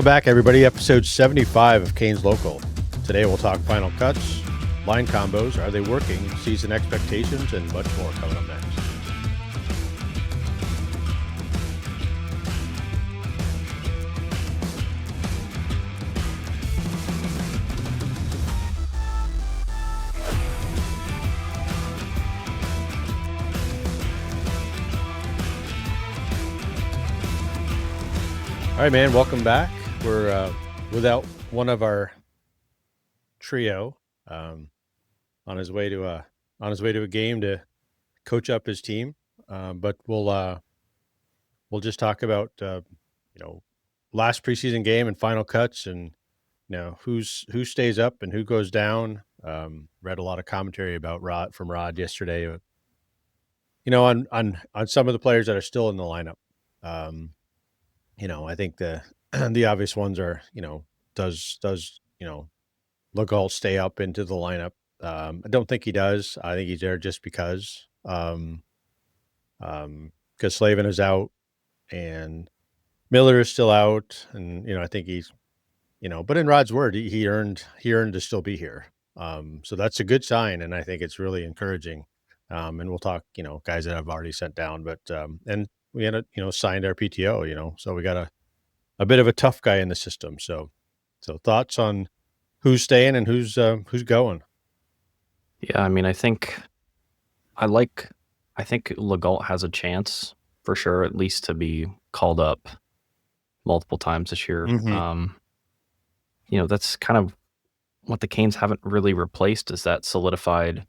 Welcome back, everybody. Episode 75 of Kane's Local. Today we'll talk final cuts, line combos, are they working, season expectations, and much more coming up next. All right, man, welcome back. We're without one of our trio on his way to a game to coach up his team. But we'll just talk about last preseason game and final cuts, and who stays up and who goes down. Read a lot of commentary about Rod yesterday. On some of the players that are still in the lineup. I think the obvious ones are, does Legault stay up into the lineup? I don't think he does. I think he's there just because Slavin is out and Miller is still out, and I think he's, but in Rod's word, he earned to still be here. So that's a good sign, and I think it's really encouraging. And we'll talk, guys that I've already sent down, but and we had signed our PTO, so we got a bit of a tough guy in the system. So thoughts on who's staying and who's going? Yeah, I mean, I think Legault has a chance for sure, at least to be called up multiple times this year. Mhm. That's kind of what the Canes haven't really replaced, is that solidified,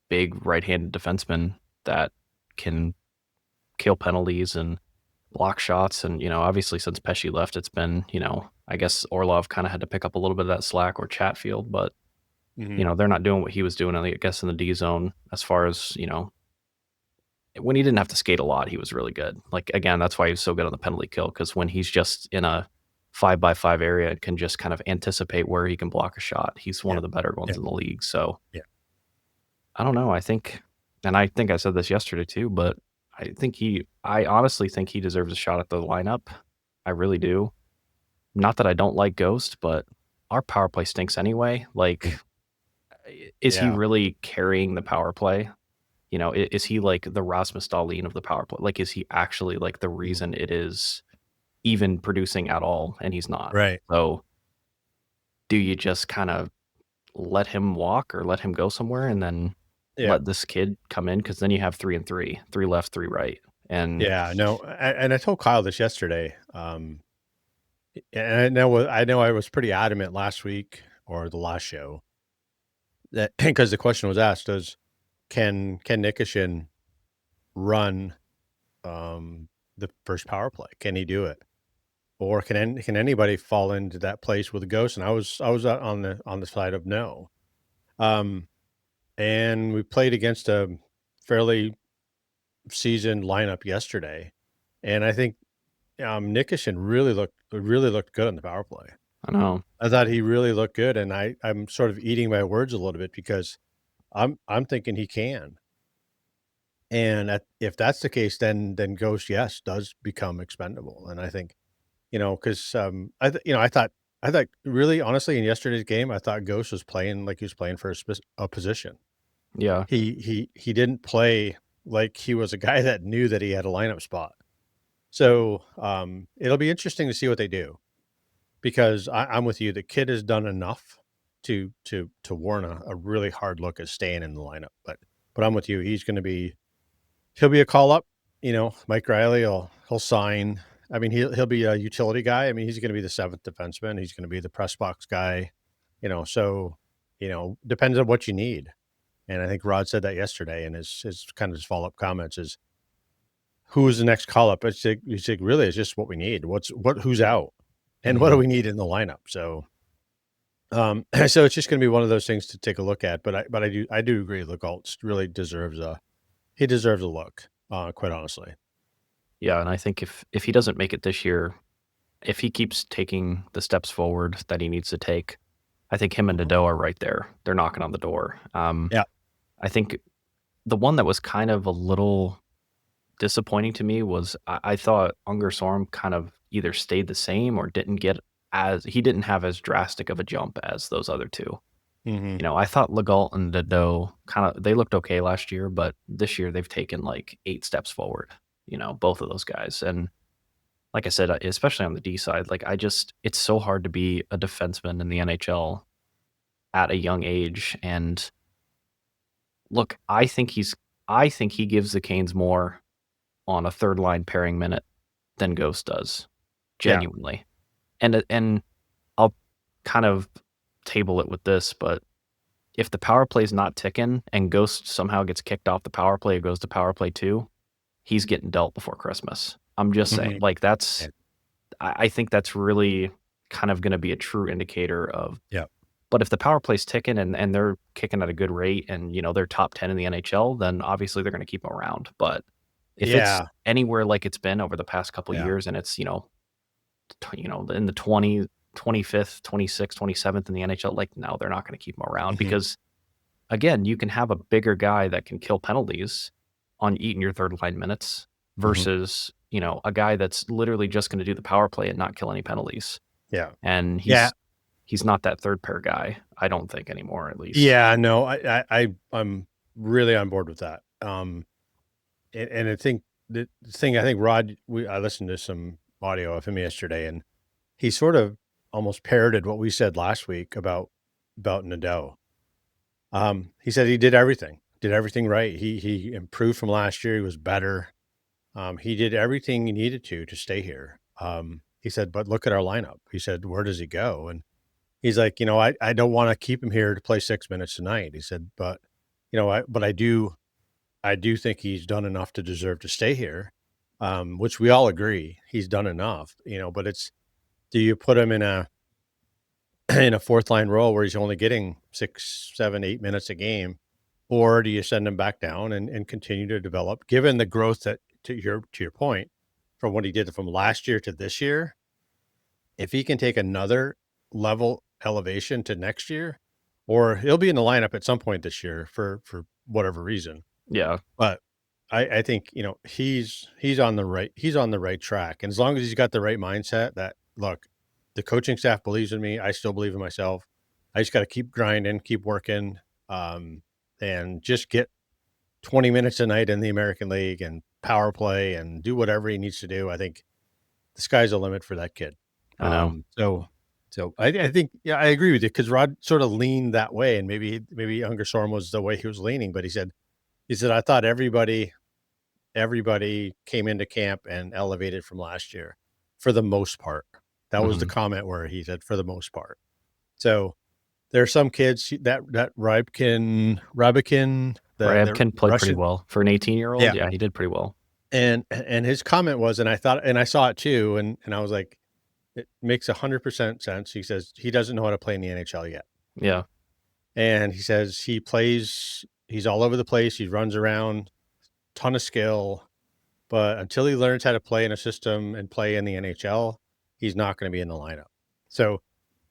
big right-handed defenseman that can kill penalties and block shots. And, obviously since Pesci left, it's been, I guess Orlov kind of had to pick up a little bit of that slack, or Chatfield, but Mhm. they're not doing what he was doing, I guess, in the D zone, as far as, when he didn't have to skate a lot, he was really good. Like, again, that's why he was so good on the penalty kill, because when he's just in a 5x5 area and can just kind of anticipate where he can block a shot, he's one Yeah. of the better ones Yeah. in the league. So Yeah. I don't know. I think I said this yesterday too, but I honestly think he deserves a shot at the lineup. I really do. Not that I don't like Ghost, but our power play stinks anyway. Like, is he Yeah. really carrying the power play? Is he like the Rasmus Dahlin of the power play? Like, is he actually like the reason it is even producing at all? And he's not. Right. So do you just kind of let him walk or let him go somewhere and then Yeah. let this kid come in? Because then you have 3 and 3, 3 left, 3 right. And Yeah. No, and I told Kyle this yesterday. And I know I was pretty adamant last week or the last show that because the question was asked, can Nikishin run the first power play? Can he do it? Or can anybody fall into that place with a Ghost? And I was on the side of no. And we played against a fairly seasoned lineup yesterday, and I think Nikishin really looked good on the power play. I know. I thought he really looked good, and I'm sort of eating my words a little bit because I'm thinking he can. And if that's the case, then Ghost, yes, does become expendable. And I think, because I thought really honestly in yesterday's game, I thought Ghost was playing like he was playing for a position. Yeah. He didn't play like he was a guy that knew that he had a lineup spot. So it'll be interesting to see what they do, because I'm with you. The kid has done enough to warrant a really hard look at staying in the lineup. But I'm with you. He'll be a call up. Mike Riley he'll sign. I mean, he'll be a utility guy. I mean, he's going to be the seventh defenseman. He's going to be the press box guy. So depends on what you need. And I think Rod said that yesterday in his kind of his follow up comments is, who is the next call up? It's like, really, it's just what we need. Who's out, and what do Mhm. we need in the lineup? So, so it's just going to be one of those things to take a look at. But I do agree. Legault really deserves a look. Quite honestly. Yeah, and I think if he doesn't make it this year, if he keeps taking the steps forward that he needs to take, I think him and Nadeau are right there. They're knocking on the door. Yeah. I think the one that was kind of a little disappointing to me was I thought Unger Sorm kind of either stayed the same or he didn't have as drastic of a jump as those other two. Mm-hmm. I thought Legault and Nadeau they looked okay last year, but this year they've taken like 8 steps forward, both of those guys. And like I said, especially on the D side, like it's so hard to be a defenseman in the NHL at a young age. And look, I think he gives the Canes more on a third line pairing minute than Ghost does, Yeah. genuinely. And I'll kind of table it with this, but if the power play is not ticking and Ghost somehow gets kicked off the power play or goes to power play 2, he's getting dealt before Christmas. I'm just saying, Mm-hmm. like Yeah. I think that's really kind of going to be a true indicator of. Yeah. But if the power play's ticking and they're kicking at a good rate and they're top 10 in the NHL, then obviously they're going to keep them around. But if it's Yeah. anywhere like it's been over the past couple of Yeah. years and it's in the 25th, 26th, 27th in the NHL, like no, they're not going to keep them around Mm-hmm. because again, you can have a bigger guy that can kill penalties on eating your third line minutes versus, a guy that's literally just going to do the power play and not kill any penalties. Yeah. And Yeah. he's not that third pair guy, I don't think anymore, at least. Yeah. No, I'm really on board with that. And I think the thing, I think Rod, I listened to some audio of him yesterday, and he sort of almost parroted what we said last week about Nadeau. He said he did everything right. He improved from last year. He was better. He did everything he needed to stay here. He said, but look at our lineup. He said, where does he go? And he's like, I don't want to keep him here to play 6 minutes tonight. He said, but I do think he's done enough to deserve to stay here. Which we all agree he's done enough, but do you put him in a in a fourth line role where he's only getting 6, 7, 8 minutes a game, or do you send him back down and continue to develop, given the growth that to your point, from what he did from last year to this year, if he can take another level elevation to next year, or he'll be in the lineup at some point this year for whatever reason. Yeah. But I think, he's on the right track. And as long as he's got the right mindset that, look, the coaching staff believes in me. I still believe in myself. I just got to keep grinding, keep working, and just get 20 minutes a night in the American League and power play and do whatever he needs to do. I think the sky's the limit for that kid. I know. So I think, yeah, I agree with you, because Rod sort of leaned that way, and maybe Unger Storm was the way he was leaning, but he said, I thought everybody came into camp and elevated from last year for the most part. That was the comment where he said, for the most part. So there are some kids that Rybkin, Rybkin played pretty Russian, well for an 18-year-old. Yeah. Yeah, he did pretty well. And his comment was, and I saw it too, and I was like, it makes 100% sense. He says he doesn't know how to play in the NHL yet. Yeah. And he says he's all over the place. He runs around, ton of skill, but until he learns how to play in a system and play in the NHL, he's not going to be in the lineup. So,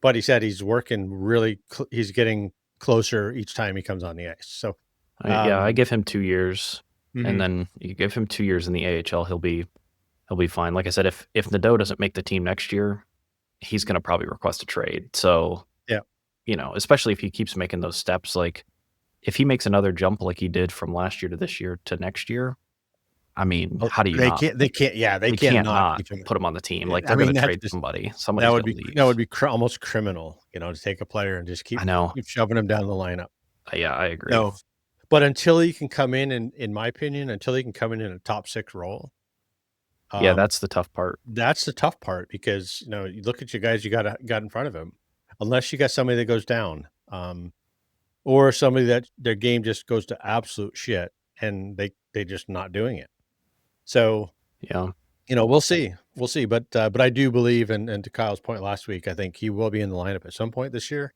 but he said he's working really, he's getting closer each time he comes on the ice. So, I give him 2 years, Mhm. and then you give him 2 years in the AHL, he'll be fine. Like I said, if Nadeau doesn't make the team next year, he's going to probably request a trade. So, Yeah. Especially if he keeps making those steps, like if he makes another jump like he did from last year to this year to next year, I mean, how do you they not? they They can't can't not not keep him. put him on the team. Like I they're mean, going to that's trade just, somebody. that Somebody's would going be to leave. that would be almost criminal, to take a player and just keep I know. shoving him down the lineup. Yeah, I agree. No, but until he can come in my opinion, until he can come in a top 6 role. Yeah, that's the tough part. That's the tough part, because, you look at your guys you got in front of him, unless you got somebody that goes down, or somebody that their game just goes to absolute shit and they just not doing it. So, Yeah. we'll see. But I do believe, and to Kyle's point last week, I think he will be in the lineup at some point this year.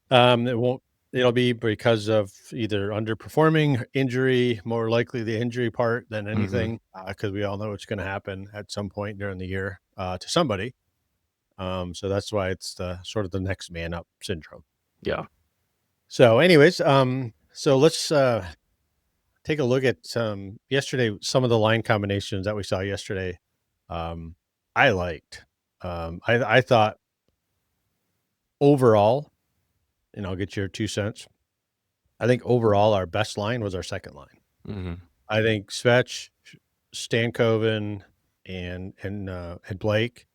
It'll be because of either underperforming, injury, more likely the injury part than anything, because we all know it's going to happen at some point during the year to somebody. So that's why it's the sort of the next man up syndrome. Yeah. So anyways, so let's take a look at yesterday, some of the line combinations that we saw yesterday. I liked. I thought overall, and I'll get your 2 cents. I think overall our best line was our second line. Mhm. I think Svech, Stankoven, and Blake,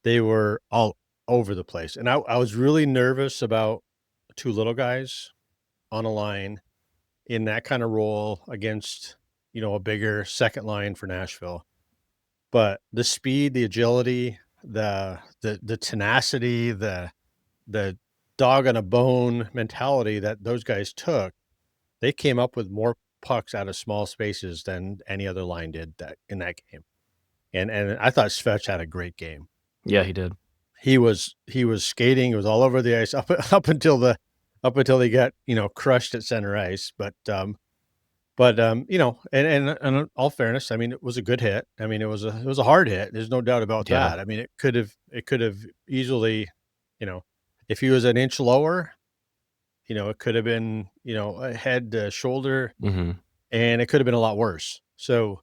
they were all over the place, and I was really nervous about 2 little guys on a line in that kinda role against, a bigger second line for Nashville. But the speed, the agility, the tenacity, the dog on a bone mentality that those guys took, they came up with more pucks out of small spaces than any other line did that in that game. And I thought Svech had a great game. Yeah, he did. He was skating, he was all over the ice up until he got, crushed at center ice. But and in all fairness, I mean, it was a good hit. I mean, it was a hard hit. There's no doubt about Yeah. that. I mean, it could have easily, you know, if he was an inch lower, it could have been, a head to shoulder, Mhm. and it could have been a lot worse. So,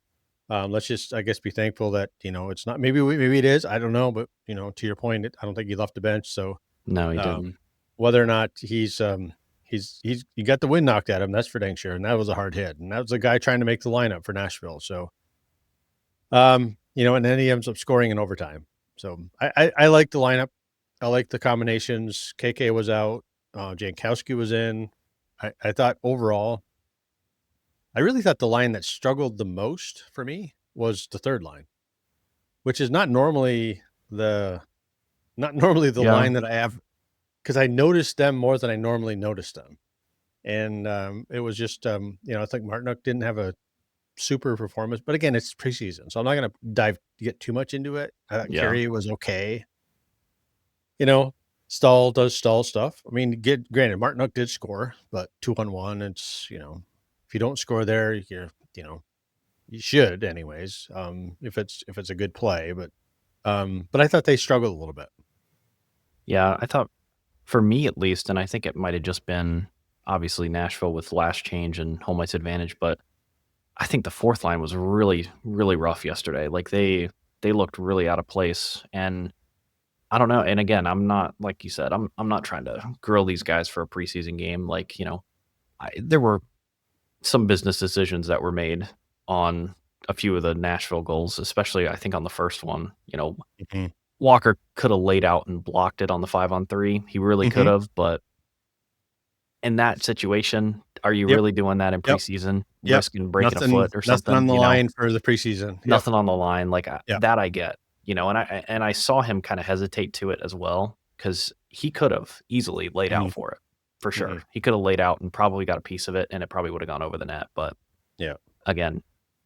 let's just, I guess, be thankful that, it's not. Maybe it is. I don't know, but to your point, I don't think he left the bench. So, No, he um, didn't. whether or not he's he got the wind knocked at him, that's for dang sure, and that was a hard hit, and that was a guy trying to make the lineup for Nashville. So, and then he ends up scoring in overtime. So I like the lineup. I like the combinations. KK was out. Jankowski was in. I thought overall, I really thought the line that struggled the most for me was the third line, which is the not normally the Yeah. line that I have, because I noticed them more than I normally notice them. And it was just, I think Martinook didn't have a super performance, but again, it's preseason, so I'm not going to get too much into it. I thought Yeah. Carey was okay. You know, Stahl does Stahl stuff. I mean, granted, Martinook did score, but 2-on-1, it's, if you don't score there, you should anyways, if it's a good play, but I thought they struggled a little bit. Yeah, I thought for me at least, and I think it might have just been obviously Nashville with last change and home ice advantage, but I think the fourth line was really, really rough yesterday. Like they looked really out of place. And I don't know. And again, I'm not like you said, I'm not trying to grill these guys for a preseason game. Like, there were some business decisions that were made on a few of the Nashville goals, especially I think on the first one. Mhm. Walker could have laid out and blocked it on the 5-on-3. He really could Mhm. have, but in that situation, are you Yep. really doing that in Yep. preseason, Yep. risking breaking a Nothing foot or nothing on something, the line for the preseason. Yep. Nothing on the line, like, Yep. that I get, and I saw him kinda hesitate to it as well because he could have easily laid out Mhm. for it, for sure. Mhm. He could have laid out and probably got a piece of it, and it probably would have gone over the net, but Yeah. again,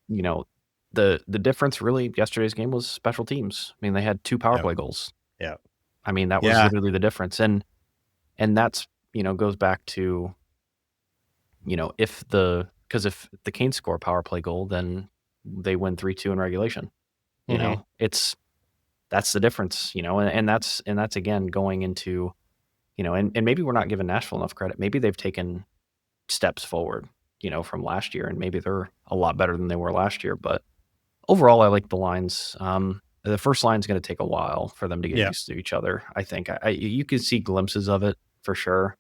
you know, the difference really yesterday's game was special teams. I mean, they had 2 power Yep. play goals. Yeah. I mean, that was Yeah. literally the difference, and that's, goes back to, if the Canes score a power play goal, then they win 3-2 in regulation. Mhm. That's the difference, and that's again going into, and maybe we're not giving Nashville enough credit. Maybe they've taken steps forward, from last year, and maybe they're a lot better than they were last year. But overall, I like the lines. The first line's going to take a while for them to get Yeah. used to each other. I think you can see glimpses of it for sure,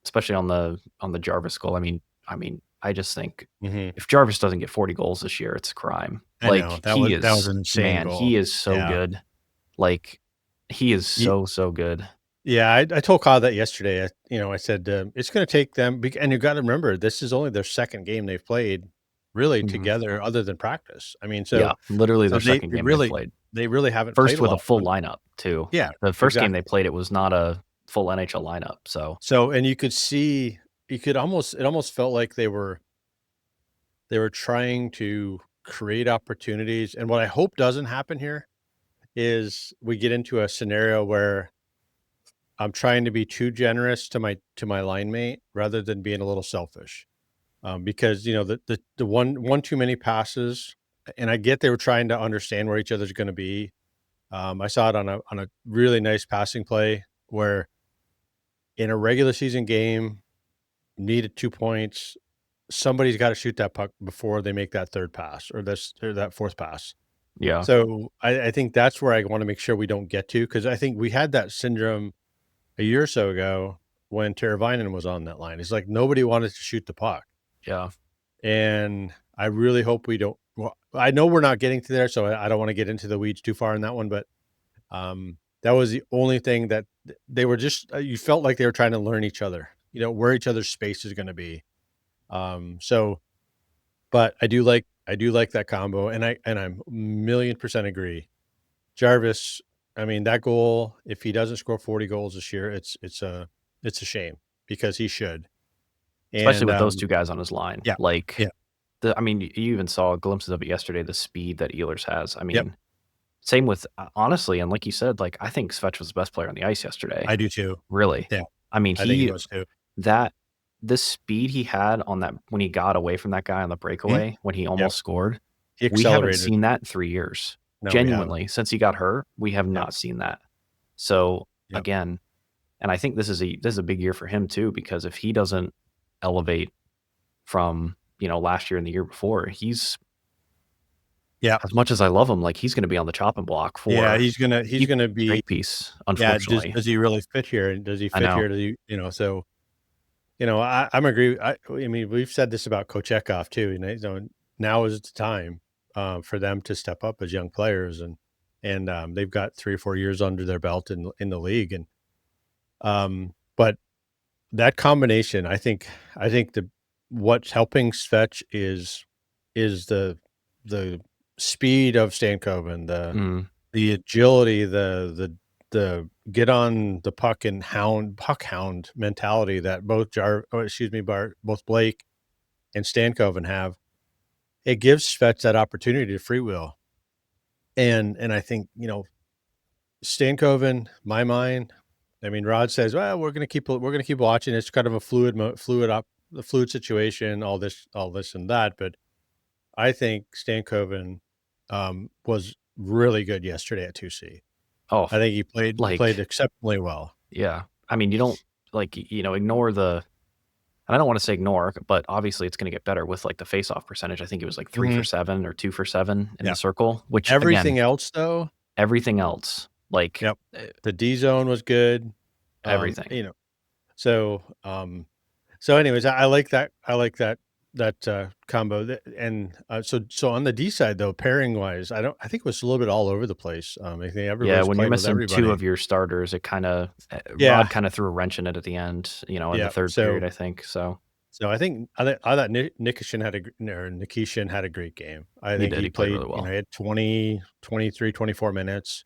especially on the Jarvis goal. I mean, I just think Mhm. if Jarvis doesn't get 40 goals this year, it's a crime. I know. Like That was an insane goal. he is so Yeah. good. Like he is Ye so, so good. Yeah, I told Kyle that yesterday. I said, "It's gonna take them," and you gotta remember, this is only their second game they've played really Mhm. together other than practice. I mean, so Yeah, literally so their they second they game they've really played. they really haven't played First a with a lot, full but lineup too. yeah, The first game they exactly. played, it was not a full NHL lineup, so So, and you could see, it almost felt like they were trying to create opportunities, and what I hope doesn't happen here is we get into a scenario where I'm trying to be too generous to my line mate rather than being a little selfish. Because the one too many passes, and I get they were trying to understand where each other's going to be. I saw it on a really nice passing play where in a regular season game, needed 2 points. Somebody's got to shoot that puck before they make that third pass or that fourth pass. Yeah. So I think that's where I want to make sure we don't get to, because I think we had that syndrome a year or so ago when Teravainen was on that line. It's like nobody wanted to shoot the puck. Yeah. And I really hope we don't. Well, I know we're not getting to there, so I don't want to get into the weeds too far in that one. But that was the only thing that they were just. You felt like they were trying to learn each other. Where each other's space is going to be. So, but I do like that combo, and I'm 1,000,000% agree. Jarvis, I mean that goal. If he doesn't score 40 goals this year, it's a shame because he should. Especially And with those two guys on his line. yeah, Like, yeah, I mean, you even saw glimpses of it yesterday, the speed that Ehlers has. I yep. mean, same with honestly, and like you said, like, I think Svech was the best player on the ice yesterday, I do too. really. Yeah, I mean, I think he was too. that the speed he had on that when he got away from that guy on the Mhm. breakaway, when he Yep. almost scored, He we haven't accelerated. seen that in 3 years. No, we haven't. Genuinely, since he got hurt, we have Yep, not seen that. So, yep. again, and I think this is a big year for him too, because if he doesn't elevate from, last year and the year before, he's Yeah, as much as I love him, like, he's gonna be on the chopping block yeah, for he's gonna be. trade piece, Yeah, does unfortunately. does he really fit here? And does he I fit know. here? So, I'm agree. I mean, we've said this about Kochetkov too, now is the time, for them to step up as young players, and they've got 3 or 4 years under their belt in the league, and, but that combination, I think what's helping Svech is the speed of Stankoven, Mm, the agility, the get on the puck and puck hound mentality that both Blake and Stankoven have. It gives Svech that opportunity to freewheel. And I think, Stankoven, my mind, I mean, Rod says, "Well, we're gonna keep watching. It's kind of a fluid situation, all this and that." But I think Stankoven was really good yesterday at 2C. oh, I think he played like, exceptionally well. yeah. I mean, you don't, like, ignore the and I don't wanna say ignore, but obviously it's gonna get better with, like, the face-off percentage. I think it was, like, 3 for Mhm. 7 or 2 for 7 in Yeah. the circle, which, again, Everything else, though. everything else, like, Yep. The D zone was good. Um, everything. you know, so, anyways, I like that. I like that combo. And so on the D side, though, pairing wise, I think it was a little bit all over the place. I think Yeah, everybody's when you're playing with missing 2 everybody. of your starters, it kinda Yeah. Rod kinda threw a wrench in it at the end, in the Yeah. 3rd period, So I think, so I thought Nikishin had a great game. I he think did, he he played played, really well. he had 20, 23, 24 minutes.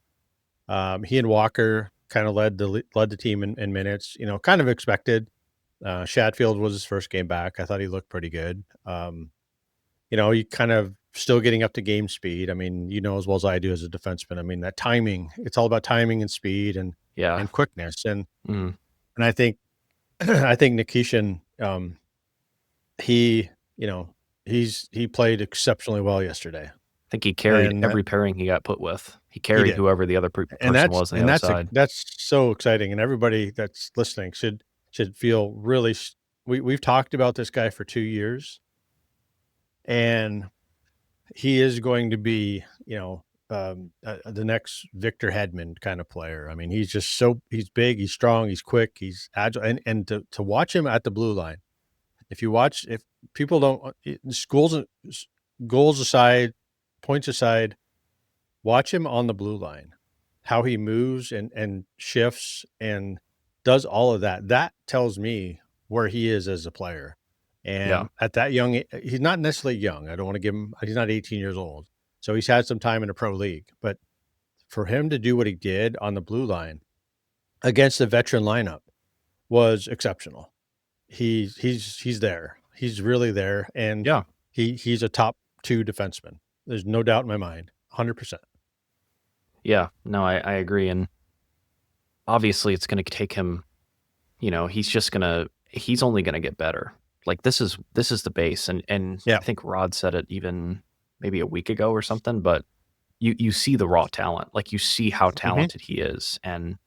He and Walker kind of led the team in minutes, kind of expected. Shatfield was his first game back. I thought he looked pretty good. He kind of still getting up to game speed. I mean, as well as I do as a defenseman. I mean, that timing, it's all about timing and speed and Yeah. and quickness. Mm. And I think I think Nikishin, he, you know, he played exceptionally well yesterday. I think he carried And every pairing he got put with. He he carried did. whoever the other And person that's was on the and other that's a side. that's so exciting, and everybody that's listening should feel really we've talked about this guy for 2 years, and he is going to be, the next Victor Hedman kind of player. I mean, he's big, he's strong, he's quick, he's agile, and to watch him at the blue line. If people don't goals aside, points aside, watch him on the blue line, how he moves and shifts and does all of that. That tells me where he is as a player. Yeah. And at that he's not necessarily young. I don't want to give him, he's not 18 years old. So he's had some time in a pro league. But for him to do what he did on the blue line against the veteran lineup was exceptional. He's there. He's really there. And Yeah. he's a top two defenseman. There's no doubt in my mind. 100%. Yeah. No, I agree, and obviously it's gonna take him, he's only gonna get better. Like, this is the base, and Yeah. I think Rod said it even maybe a week ago or something, but you see the raw talent. Like, you see how Hmm. talented he is, and,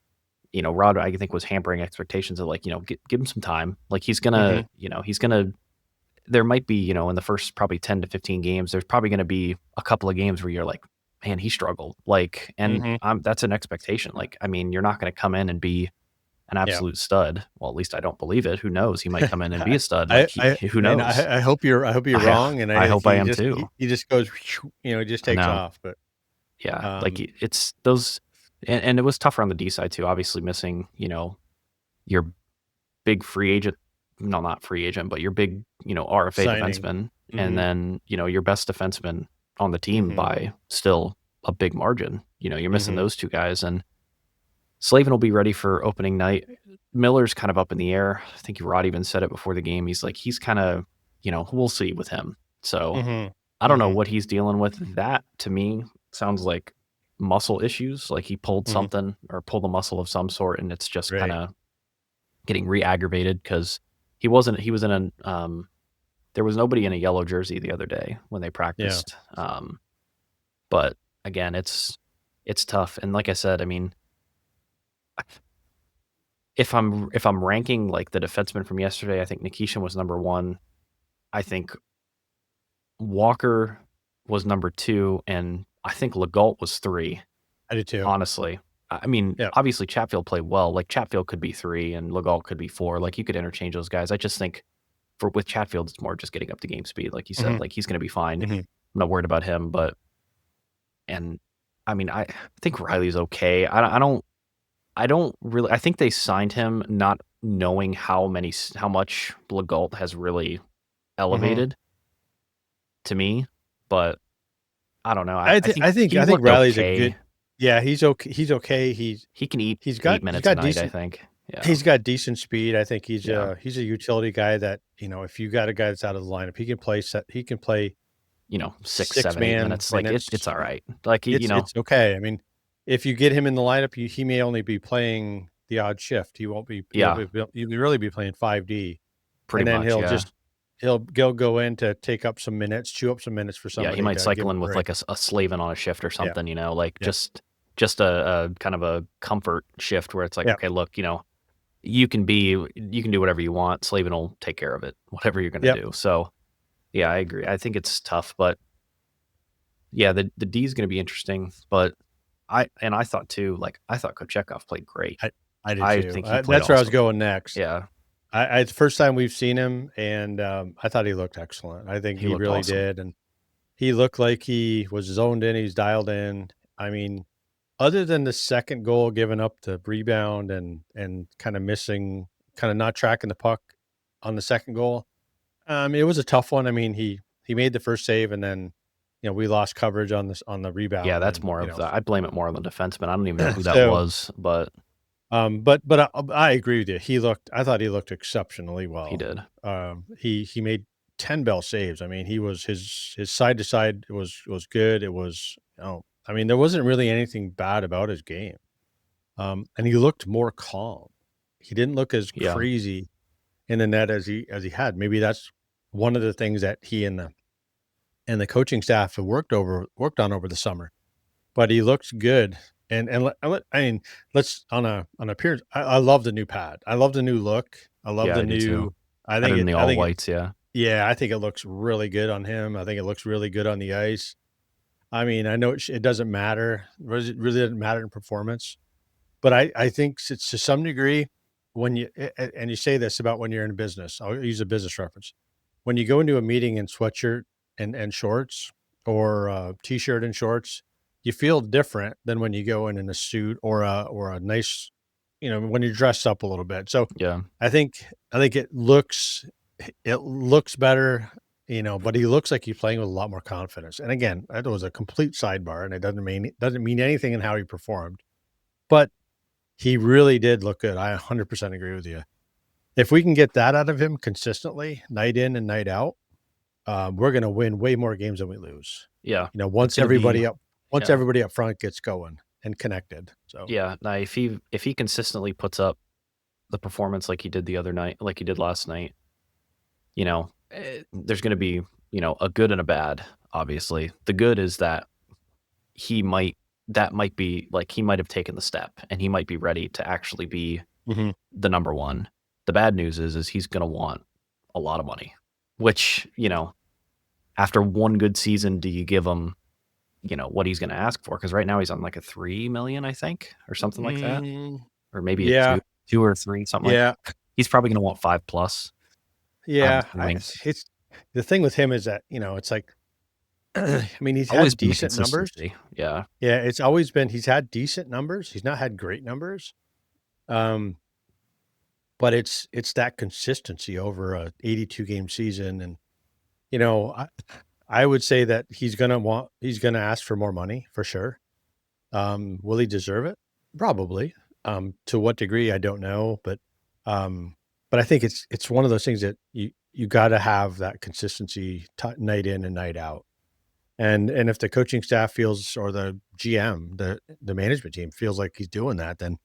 Rod, I think, was hampering expectations of, like, give him some time. Like, Hmm. he's gonna there might be, in the first probably 10 to 15 games, there's probably gonna be a couple of games where you're like, man, he struggled. Like, and that's an expectation. Like, I mean, you're not going to come in and be an Yeah. absolute stud. Well, at least I don't believe it. Who knows? He might come in and be a stud. I Like, I who man, knows? I hope you're I wrong, and I hope I he am just too. he just goes, he just I takes know. off. But Yeah, like it's those, and it was tougher on the D side too. Obviously, missing your big free agent, no, not free agent, but your big RFA signing. defenseman, and then your best defenseman on the team Mhm. by still a big margin. You're missing Mhm. those two guys, and Slavin will be ready for opening night. Miller's kind of up in the air. I think Rod even said it before the game. He's like, he's kind of, we'll see with him. So Mhm. I don't know Mhm. what he's dealing with. That to me sounds like muscle issues. Like he pulled Mhm. something or pulled a muscle of some sort, and it's just kind Right. of getting re-aggravated because he was in there was nobody in a yellow jersey the other day when they Yeah. practiced. But again, it's tough. And like I said, I mean, if I'm ranking like the defenseman from yesterday, I think Nikishin was number one. I think Walker was number two, and I think Legault was three. I do too. Honestly, I mean, Yeah. obviously Chatfield played well. Like Chatfield could be three, and Legault could be four. Like you could interchange those guys. I just think with Chatfield, it's more just getting up to game speed, like you said. Mhm. Like he's going to be fine. Mhm. I'm not worried about him, but and I mean, I think Riley's okay. I don't really. I think they signed him not knowing how much Legault has really Mhm. elevated to me, but I don't know. I think he I think looked Riley's a good. okay. Yeah, he's okay. He's okay. He can eat He's 8 got minutes a night, I think. Yeah. he's got decent speed. I think Yeah. he's a utility guy that, if you got a guy that's out of the lineup, he can play 6, 6 7, 8 man minutes. Like it's minutes. all right. Like It's okay. I mean, if you get him in the lineup, he may only be playing the odd shift. He won't be yeah, he'll really be playing 5D, pretty and then much. Yeah. he'll go in to take up some minutes, chew up some minutes for Yeah, he somebody might to give cycle him in a with break. like a Slavin on a shift or Yeah. something, like Yeah. just a kind of a comfort shift where it's like, Yeah. okay, look, you can do whatever you want. Slavin will take care of it, whatever you're gonna Yep. do. So yeah, I agree. I think it's tough, but yeah, the D is gonna be interesting. But I thought too, like I thought Kochetkov played great. I did I too. think he played That's where I was awesome. going next. Yeah, It's the first time we've seen him, and, I thought he looked excellent. I think he he looked really awesome. did, and he looked like he was zoned in, he's dialed in. I mean, other than the second goal giving up the rebound and kinda not tracking the puck on the second goal, it was a tough one. I mean, he made the first save, and then, we lost coverage on the Yeah, rebound, that's and, more of the. I blame it more on the defenseman. I don't even know who that so was, but but I agree with you. I thought he looked exceptionally he well. did. He made 10 bell saves. I mean, he was his side to side was good. It was, I mean, there wasn't really anything bad about his game. And he looked more calm. He didn't look as Yeah, crazy in the net as he had. Maybe that's one of the things that he and the coaching staff have worked on over the summer. But he looks good, and I mean, let's on appearance. I love the new pad. I love the new look. I love yeah, the I do too. new. I Better think than the I all think it. whites. Yeah, Yeah, I think it looks really good on him. I think it looks really good on the ice. I mean, I know it doesn't matter. Really doesn't matter in performance, but I think to some degree, when and you say this about when you're in business. I'll use a business reference. When you go into a meeting in sweatshirt and shorts, or t-shirt and shorts, you feel different than when you go in a suit or a nice, when you're dressed up a little bit. So yeah, I think it looks better, but he looks like he's playing with a lot more confidence. And again, that was a complete sidebar, and it doesn't mean anything in how he performed, but he really did look good. I 100% agree with you. If we can get that out of him consistently, night in and night out, we're gonna win way more games than we lose. yeah. It's Once gonna be. once Yeah, everybody up front gets going and connected. So yeah. Now, if he consistently puts up the performance like he did the other night, like he did last night, there's gonna be a good and a bad. Obviously, the good is that he might that might be like he might have taken the step and he might be ready to actually be mhm. the number one. The bad news is he's going to want a lot of money, which, after one good season, do you give him what he's going to ask for. Cause right now he's on like a 3 million, I think, or something like that. Mm, Or maybe a yeah, two or three, something like yeah, that. He's probably going to want 5+. I'm yeah. assuming. It's the thing with him is that it's like, I mean, he's Always had been the decent numbers. consistency. Yeah. Yeah, it's always been he's had decent numbers. He's not had great numbers. Um, but it's that consistency over a 82 game season, and you know, I would say that he's gonna ask for more money for sure. Will he deserve it? Probably. To what degree, I don't know, um, but I think it's one of those things that you got to have that consistency night in and night out. And if the coaching staff feels, or the GM, the management team feels like he's doing that, then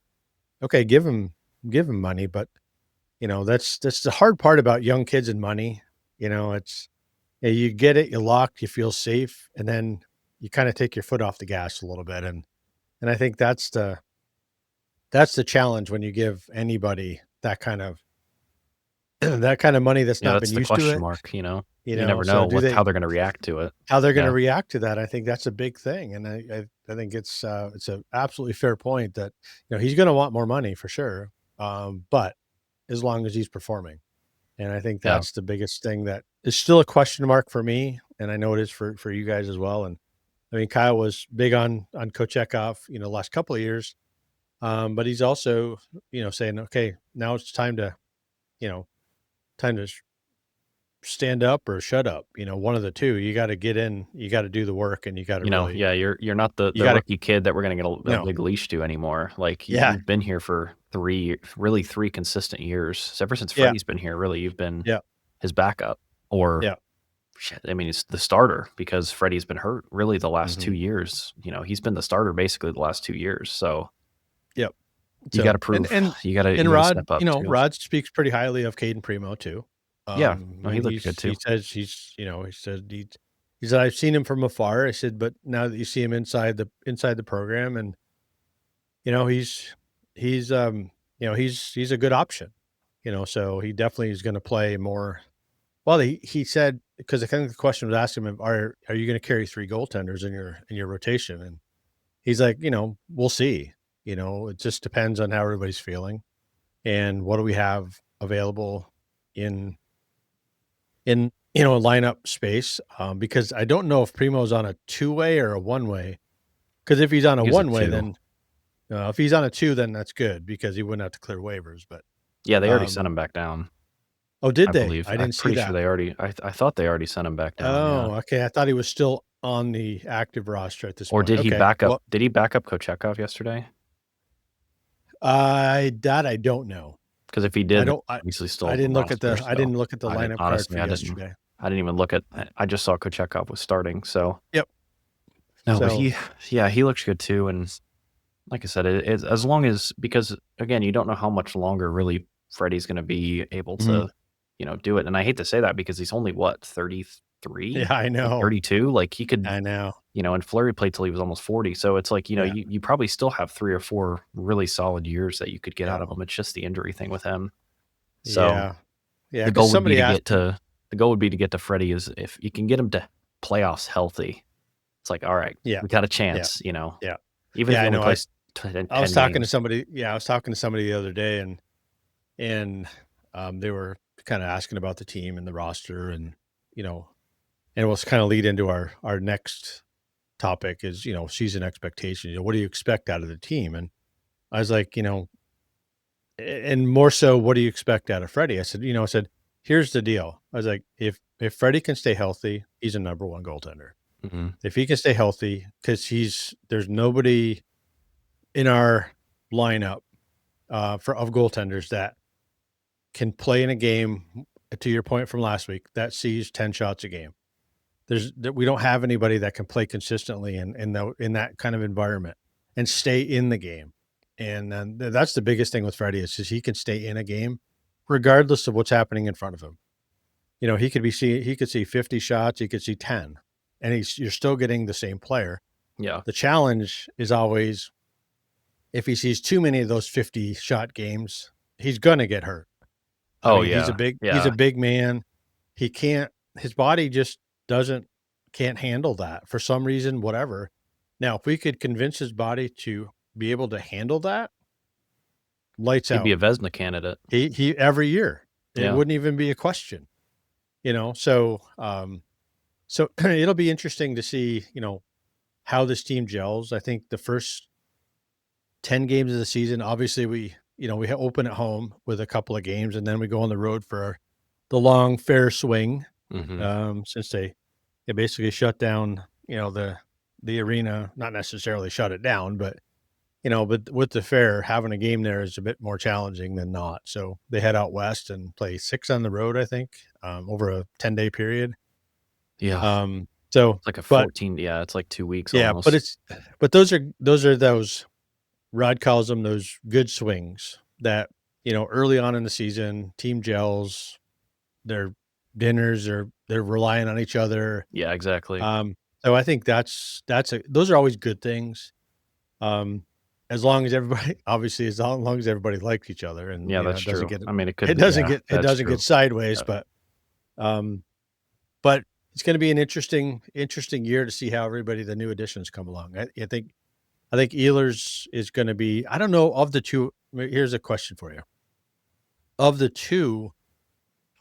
okay, give him money. But that's the hard part about young kids and money. It's you get it, you lock, you feel safe, and then you kind of take your foot off the gas a little bit. And I think that's the challenge when you give anybody that kind of that kind of money that's Yeah. not That's been the used to question it. mark, You never So know do they how they're going to react to it. how they're going to Yeah. react to that? I think that's a big thing, and I think it's a absolutely fair point that he's going to want more money for sure, but as long as he's performing, and I think Yeah. that's the biggest thing that is still a question mark for me, and I know it is for you guys as well. And I mean, Kyle was big on Kochekov, last couple of years, but he's also saying, okay, now it's time to you know time to stand up or shut up. One of the two. You got to get in. You got to do the work, and you got to really. Yeah, you're not You the got to rookie kid that we're gonna get a no. big leash to anymore. Like Yeah. you've been here for three consistent years. So ever since Yeah. Freddie's been here, really, you've been Yeah. his backup, or Yeah. shit, I mean, it's the starter because Freddie's been hurt really the last Hmm. 2 years. He's been the starter basically the last 2 years. So Yep. you got So to prove and you got to Rod, step up too. Rod speaks pretty highly of Caden Primo too. Yeah, no, he And looked good he too. says he said he said I've seen him from afar. I said, but now that you see him inside the program, and he's he's a good option. So he definitely is going to play more. Well, he said, because I think the question was asked him, are you going to carry three goaltenders in your rotation? And he's like, we'll see. It just depends on how everybody's feeling and what do we have available in a lineup space. Because I don't know if Primo's on a two-way or a one-way. Because if he's on I a think it was a one-way, 2. then if he's on a two, then that's good because he wouldn't have to clear waivers. But Yeah, they already sent um, him back down. oh, did I they? believe. I I'm didn't see pretty sure that. they already. I thought they already sent him back down. Yeah. Oh, okay. I thought he was still on the active roster at this Or point. did he Okay. back up? Well, Did he back up Kochekov yesterday? I don't know. Because if he I did, then don't. obviously still I on the didn't look at roster. the. I So didn't look at the I didn't lineup card for honestly. yesterday. I didn't even look at. I just saw Kochekov was starting. So Yep. no, but So he looks good too. And like I said, it's as long as, because again, you don't know how much longer really Freddie's going to be able mhm. to, do it. And I hate to say that because he's only what, 33, Yeah, I know. 32. Like he could, I know. and Fleury played till he was almost 40. So it's like, Yeah. you probably still have 3 or 4 really solid years that you could get out Yeah. of him. It's just the injury thing with him. So Yeah. Yeah. the Because goal would be somebody to asked get me. to the goal would be to get to Freddie, is if you can get him to playoffs healthy. It's like, all right, Yeah. we got a Yeah. chance, Yeah. even if Yeah. he I only know. plays 10 I was talking to games. somebody. Yeah, I was talking to somebody the other day, and they were kind of asking about the team and the roster, and and we'll kind of lead into our next topic is season expectation. What do you expect out of the team? And I was like, and more so, what do you expect out of Freddie? I said, here's the deal. I was like, if Freddie can stay healthy, he's a number one goaltender. Hmm. If he can stay healthy, because there's nobody in our lineup of goaltenders that can play in a game. To your point from last week, that sees 10 shots a game. We don't have anybody that can play consistently in that kind of environment and stay in the game. And then that's the biggest thing with Freddie is he can stay in a game regardless of what's happening in front of him. He could see 50 shots, he could see 10, and you're still getting the same player. Yeah. The challenge is always if he sees too many of those 50 shot games, he's going to get hurt. I Oh mean, yeah. he's a Yeah. big man. He can't, his body just doesn't can't handle that for some reason, whatever. Now, if we could convince his body to be able to handle that, lights He'd be out. a Vesna candidate. He every year, it Yeah. wouldn't even be a question, So, so it'll be interesting to see, how this team gels. I think the first 10 games of the season, obviously we open at home with a couple of games, and then we go on the road for the long fair swing. Hmm. Since they basically shut down, the arena, not necessarily shut it down, but with the fair, having a game there is a bit more challenging than not. So they head out west and play 6 on the road, I think, over a 10-day period. Yeah. So, It's like a but 14. Yeah. It's like 2 weeks yeah, almost. but those Rod calls them those good swings that, early on in the season, team gels, their dinners, they're relying on each other. Yeah, exactly. So I think those are always good things. Um, as long as everybody, obviously, as long as everybody likes each other, and Yeah, it that's doesn't true. get I mean, it it could, doesn't yeah, get it that's doesn't get true. sideways, Yeah. um, but it's going to be an interesting year to see how the new additions come along. I think Ehlers is going to be. I don't know of the two. Here's a question for you: of the two,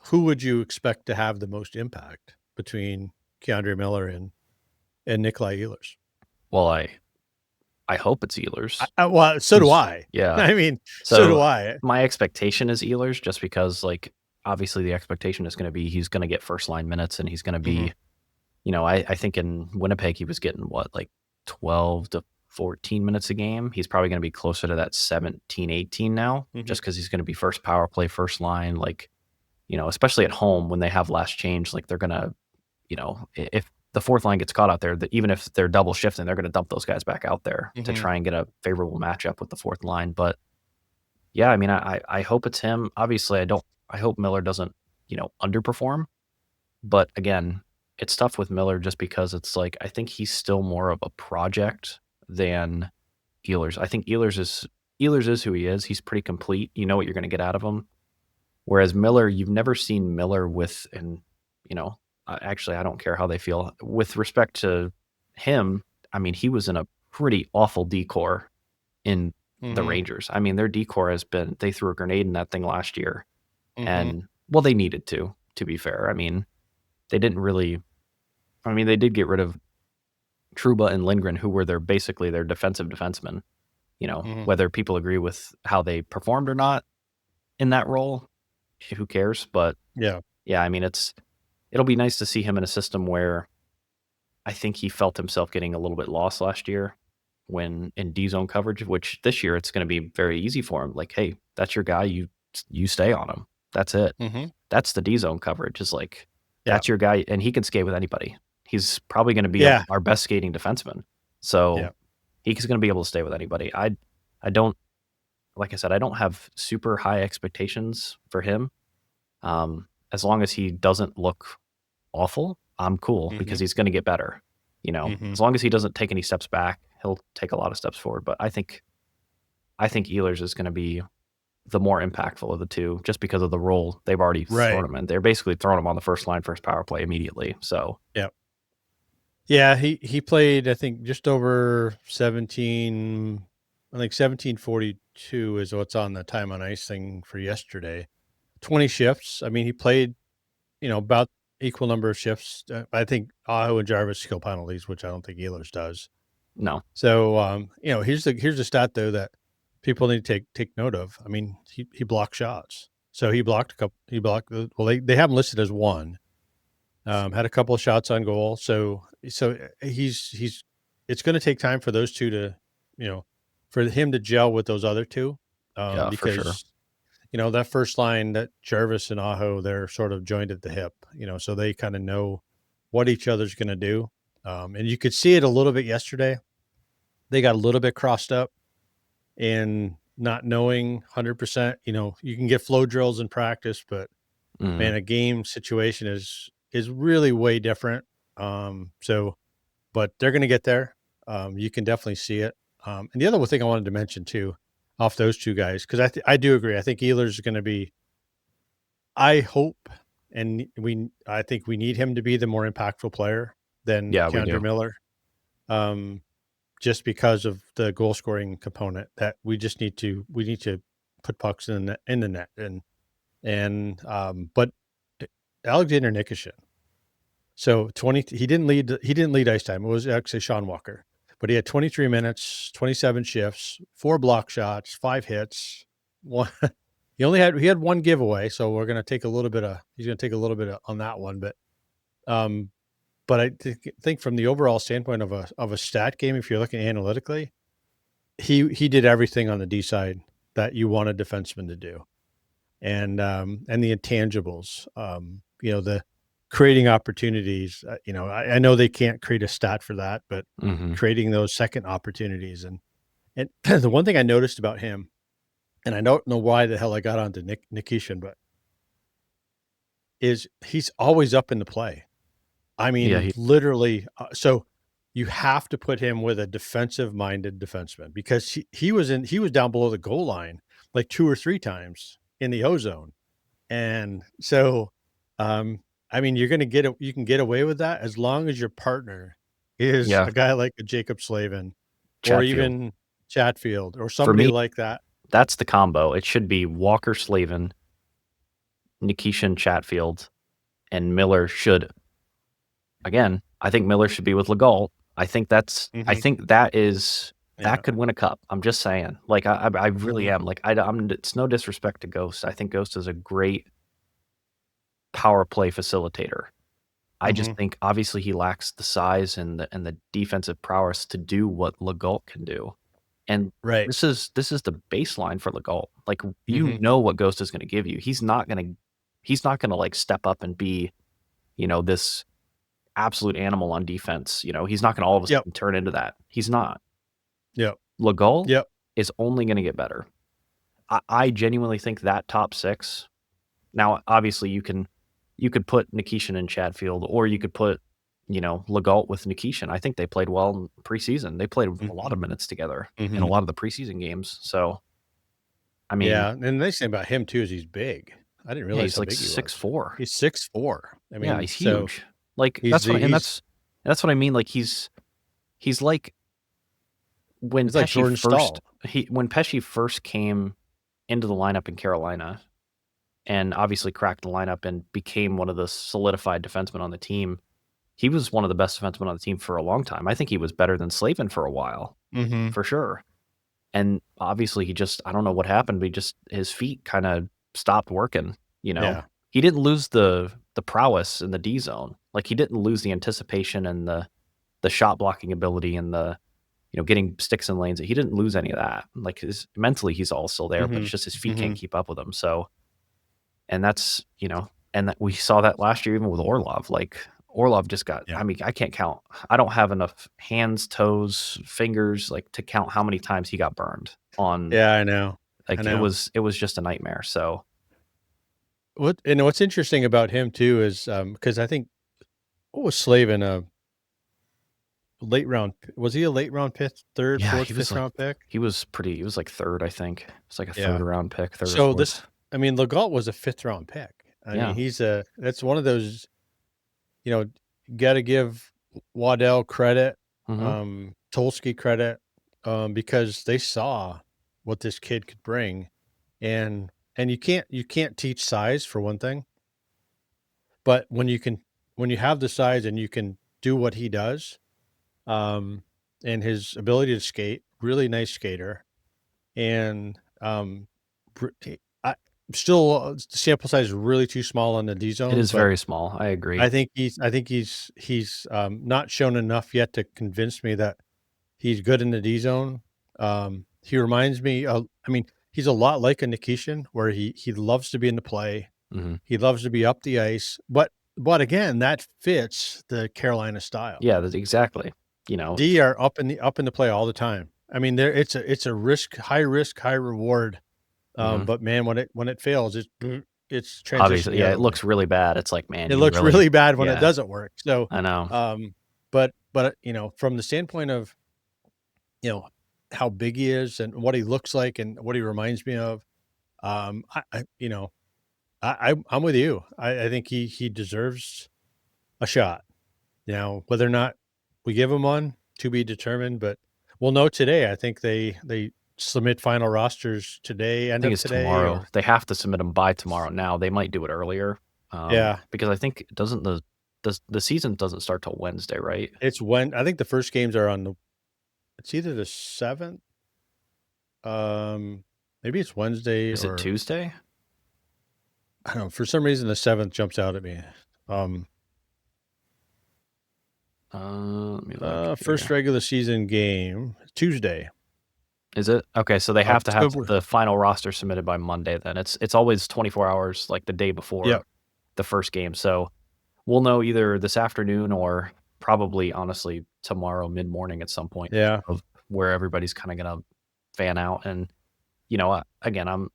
who would you expect to have the most impact between Keandre Miller and Nikolai Ehlers? Well, I hope it's Ehlers. Well, so do I. Yeah. I mean, so do So I. my expectation is Ehlers, just because, like, obviously the expectation is going to be he's going to get first line minutes, and he's going to Mhm. be, I think in Winnipeg he was getting what, like 12 to 14 minutes a game. He's probably going to be closer to that 17, 18 now, Mhm. just because he's going to be first power play, first line. Like, especially at home when they have last change, like they're going to, if the fourth line gets caught out there, that even if they're double shifting, they're going to dump those guys back out there to Mhm. try and get a favorable matchup with the fourth line. But yeah, I mean, I hope it's him. Obviously, I hope Miller doesn't, underperform. But again, it's tough with Miller just because it's like I think he's still more of a project than Ehlers. I think Ehlers is who he is. He's pretty complete. You know what you're going to get out of him. Whereas Miller, you've never seen Miller with, and actually, I don't care how they feel with respect to him. I mean, he was in a pretty awful decor in the Mhm. Rangers. I mean, their decor they threw a grenade in that thing last year, Mhm. and well, they needed to be fair. I mean, they didn't really, I mean, they did get rid of Truba and Lindgren, who were basically their defensive defensemen. Mhm. Whether people agree with how they performed or not in that role, who cares? But Yeah. yeah, I mean, it'll be nice to see him in a system where I think he felt himself getting a little bit lost last year when in D zone coverage, which this year it's going to be very easy for him. Like, hey, that's your guy. You stay on him. That's it. Mhm. That's the D zone coverage. Is like Yeah. that's your guy, and he can skate with anybody. He's probably going to be Yeah. our best skating defenseman. So Yeah. he's going to be able to stay with anybody. I don't, like I said, I don't have super high expectations for him. As long as he doesn't look awful, I'm cool because Mhm. he's going to get better. Mhm. As long as he doesn't take any steps back, he'll take a lot of steps forward. But I think Ehlers is going to be the more impactful of the two, just because of the role they've already thrown Right. him in. They're basically throwing him on the first line, first power play immediately. So Yeah. Yeah, he played, I think, just over 17. I think 1742 is what's on the time on ice thing for yesterday. 20 shifts. I mean, he played, about equal number of shifts. I think Aho and Jarvis kill penalties, which I don't think Ehlers does. no, So, here's the stat though that people need to take note of. I mean, he blocked shots. So he blocked a couple. He blocked. Well, they have him listed as one. Had a couple of shots on goal. So he's. It's going to take time for those two to, for him to gel with those other two, yeah, for sure. because that first line, that Jarvis and Aho, they're sort of joined at the hip. So they kind of know what each other's going to do. And you could see it a little bit yesterday. They got a little bit crossed up and not knowing 100%. You can get flow drills in practice, but Mhm. man, a game situation is really way different. So, but they're going to get there. You can definitely see it. And the other thing I wanted to mention too, off those two guys, because I do agree. I think Ehlers is going to be. I hope, and I think we need him to be the more impactful player. than Yeah, we Keandre do. Miller, just because of the goal scoring component that we need to put pucks in the net but Alexander Nikishin. So he didn't lead ice time. It was actually Sean Walker, but he had 23 minutes, 27 shifts, 4 block shots, 5 hits. One he had one giveaway, so he's going to take a little bit on that one, um but I think from the overall standpoint of a stat game, if you're looking analytically, he did everything on the D side that you want a defenseman to do. And the intangibles, the creating opportunities, I know they can't create a stat for that, but Mhm. creating those second opportunities. And the one thing I noticed about him, and I don't know why the hell I got onto Nikishin, but is he's always up in the play. I Yeah, mean, literally, so you have to put him with a defensive-minded defenseman because he was down below the goal line like 2 or 3 times in the O zone. And so, um, I mean, you can get away with that as long as your partner is yeah, a guy like a Jacob Slavin or Chatfield. even Chatfield or For somebody me, like that. that's the combo. It should be Walker Slavin, Nikishin Chatfield, and Miller should again, I think Miller should be with Legault. I Mhm. think that Yeah. could win a cup. I'm just saying. Like I really Mhm. am. Like I'm it's no disrespect to Ghost. I think Ghost is a great power play facilitator. I just Mhm. think obviously he lacks the size and the defensive prowess to do what Legault can do. And Right. this is the baseline for Legault. Like you Mhm. know what Ghost is going to give you. He's not going to like step up and be, this absolute animal on defense. He's not going to all of a Yep. sudden turn into that. He's not. Yep. Legault Yep. is only going to get better. I genuinely think that top 6. Now, obviously, you could put Nikishin in Chatfield, or you could put, Legault with Nikishin. I think they played well in preseason. They played a lot Mhm. of minutes together in a Mhm. lot of the preseason games. So, I mean, Yeah, and the nice thing about him too is he's big. I didn't yeah, realize he's how like big he was. 6'4". He's 6'4". I Yeah, mean, he's so huge. Like he's the he's that's what I mean. Like he's like when he's like Pesci Jordan first Stahl. he when Pesci first came into the lineup in Carolina and obviously cracked the lineup and became one of the solidified defensemen on the team. He was one of the best defensemen on the team for a long time. I think he was better than Slavin for a while, Mhm. for sure. And obviously, I don't know what happened, but his feet kind of stopped working. Yeah. He didn't lose the prowess in the D zone. Like he didn't lose the anticipation and the shot blocking ability and the getting sticks in lanes. He didn't lose any of that. Like mentally, he's all still there, but it's Mhm. just his feet can't Mhm. keep up with him. So, and that's and that we saw that last year even with Orlov. Like Orlov just got. Yeah. I mean, I can't count. I don't have enough hands, toes, fingers like to count how many times he got burned on. Yeah, I know. I Like know. it was just a nightmare. So What's interesting about him too is, because I think what was Slavin, a late round was he a late round pick, 3rd, yeah, 4th, 5th round pick? he was like third, I think. It's like a Yeah. third round pick, third or So fourth. I mean, Legault was a 5th round pick. I mean, Yeah. that's one of those, you know, gotta give Waddell credit, Hmm. Tulsky credit, because they saw what this kid could bring, and you can't teach size for one thing, but when you have the size and you can do what he does, um, and his ability to skate, really nice skater, and I still the sample size is really too small on the D It zone, is but very small. I agree. I think he's not shown enough yet to convince me that he's good in the D zone. He reminds me of, I mean, he's a lot like a Nikishin, where he loves to be in the play. Hmm. He loves to be up the ice, but again, that fits the Carolina style. Yeah, that's exactly. D are up in the play all the time. I mean, there it's a risk, high reward. Mhm. But man, when it fails, it's transition Obviously, the yeah, other it way. looks really bad. It's like, man, It you looks really really bad when it yeah, doesn't work. So, I know. um, from the standpoint of, you know, how big he is and what he looks like and what he reminds me of, I you know, I'm with you. I think he deserves a shot. Now, whether or not we give them one, to be determined, but we'll know today. I think they submit final rosters today, I end think of it's today, tomorrow. or They have to submit them by tomorrow now. They might do it earlier, yeah, because I think doesn't the season doesn't start till Wednesday, right? it's when I think the first games are on the it's either the 7th, maybe it's Wednesday Is it or Tuesday? I don't know, for some reason the 7th jumps out at me. Let me look First here. regular season game, Tuesday. Is it? Okay, so they have to have So the final roster submitted by Monday then. It's always 24 hours, like, the day yep, before the first game, so we'll know either this afternoon or probably, honestly, tomorrow mid-morning at some point yeah, of where everybody's kinda gonna fan out, and, again,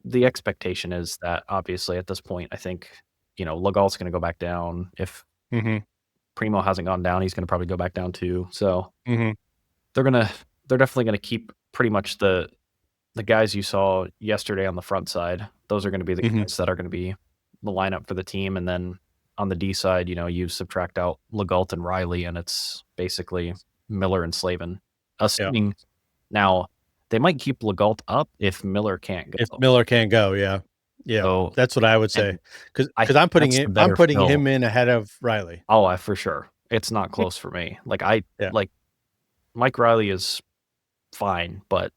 the expectation is that, obviously, at this point, I think, Legault's gonna go back down. If mhm, Primo hasn't gone down, he's gonna probably go back down too, so mhm, they're gonna they're definitely gonna keep pretty much the guys you saw yesterday on the front side. Those are gonna be the mhm, guys that are gonna be the lineup for the team, and then on the D side, you subtract out Legault and Riley, and it's basically Miller and Slavin. yeah. Assuming now they might keep Legault up if Miller can't If go. Miller can't go, yeah. Yeah, So, that's what I would say. and Because I 'cause think that's the I'm better putting fill. him in ahead of Riley. Oh, I for sure. It's not close for me. Yeah, Like, Mike Riley is fine, but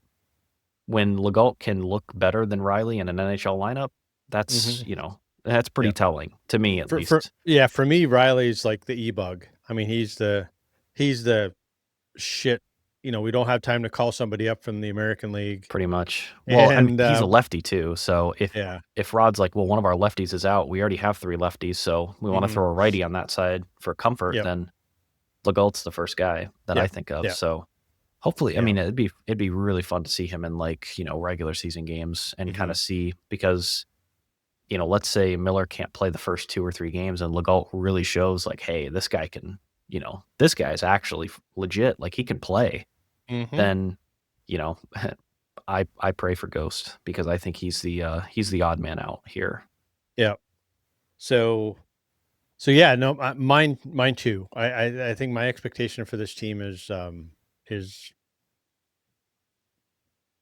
when Legault can look better than Riley in an NHL lineup, that's, mhm, that's pretty yeah. telling to me at For least, yeah, for me, Riley's like the e-bug. I mean, he's the shit, we don't have time to call somebody up from the American League, pretty much. Well, I mean, and, he's a lefty too, so yeah, if Rod's like, "Well, one of our lefties is out, we already have 3 lefties, so we wanna mhm, throw a righty on that side for comfort," yep, then Legault's the first guy that I yep, think of, yep, so hopefully, I yeah, mean, it'd be really fun to see him in, like, regular season games and kinda mhm, see because, let's say Miller can't play the first 2 or 3 games and Legault really shows like, "Hey, this guy can, this guy's actually legit, like, he can play." mhm, Then, you know, I pray for Ghost because I think he's the odd man out here. yep. So yeah, no, mine too. I think my expectation for this team is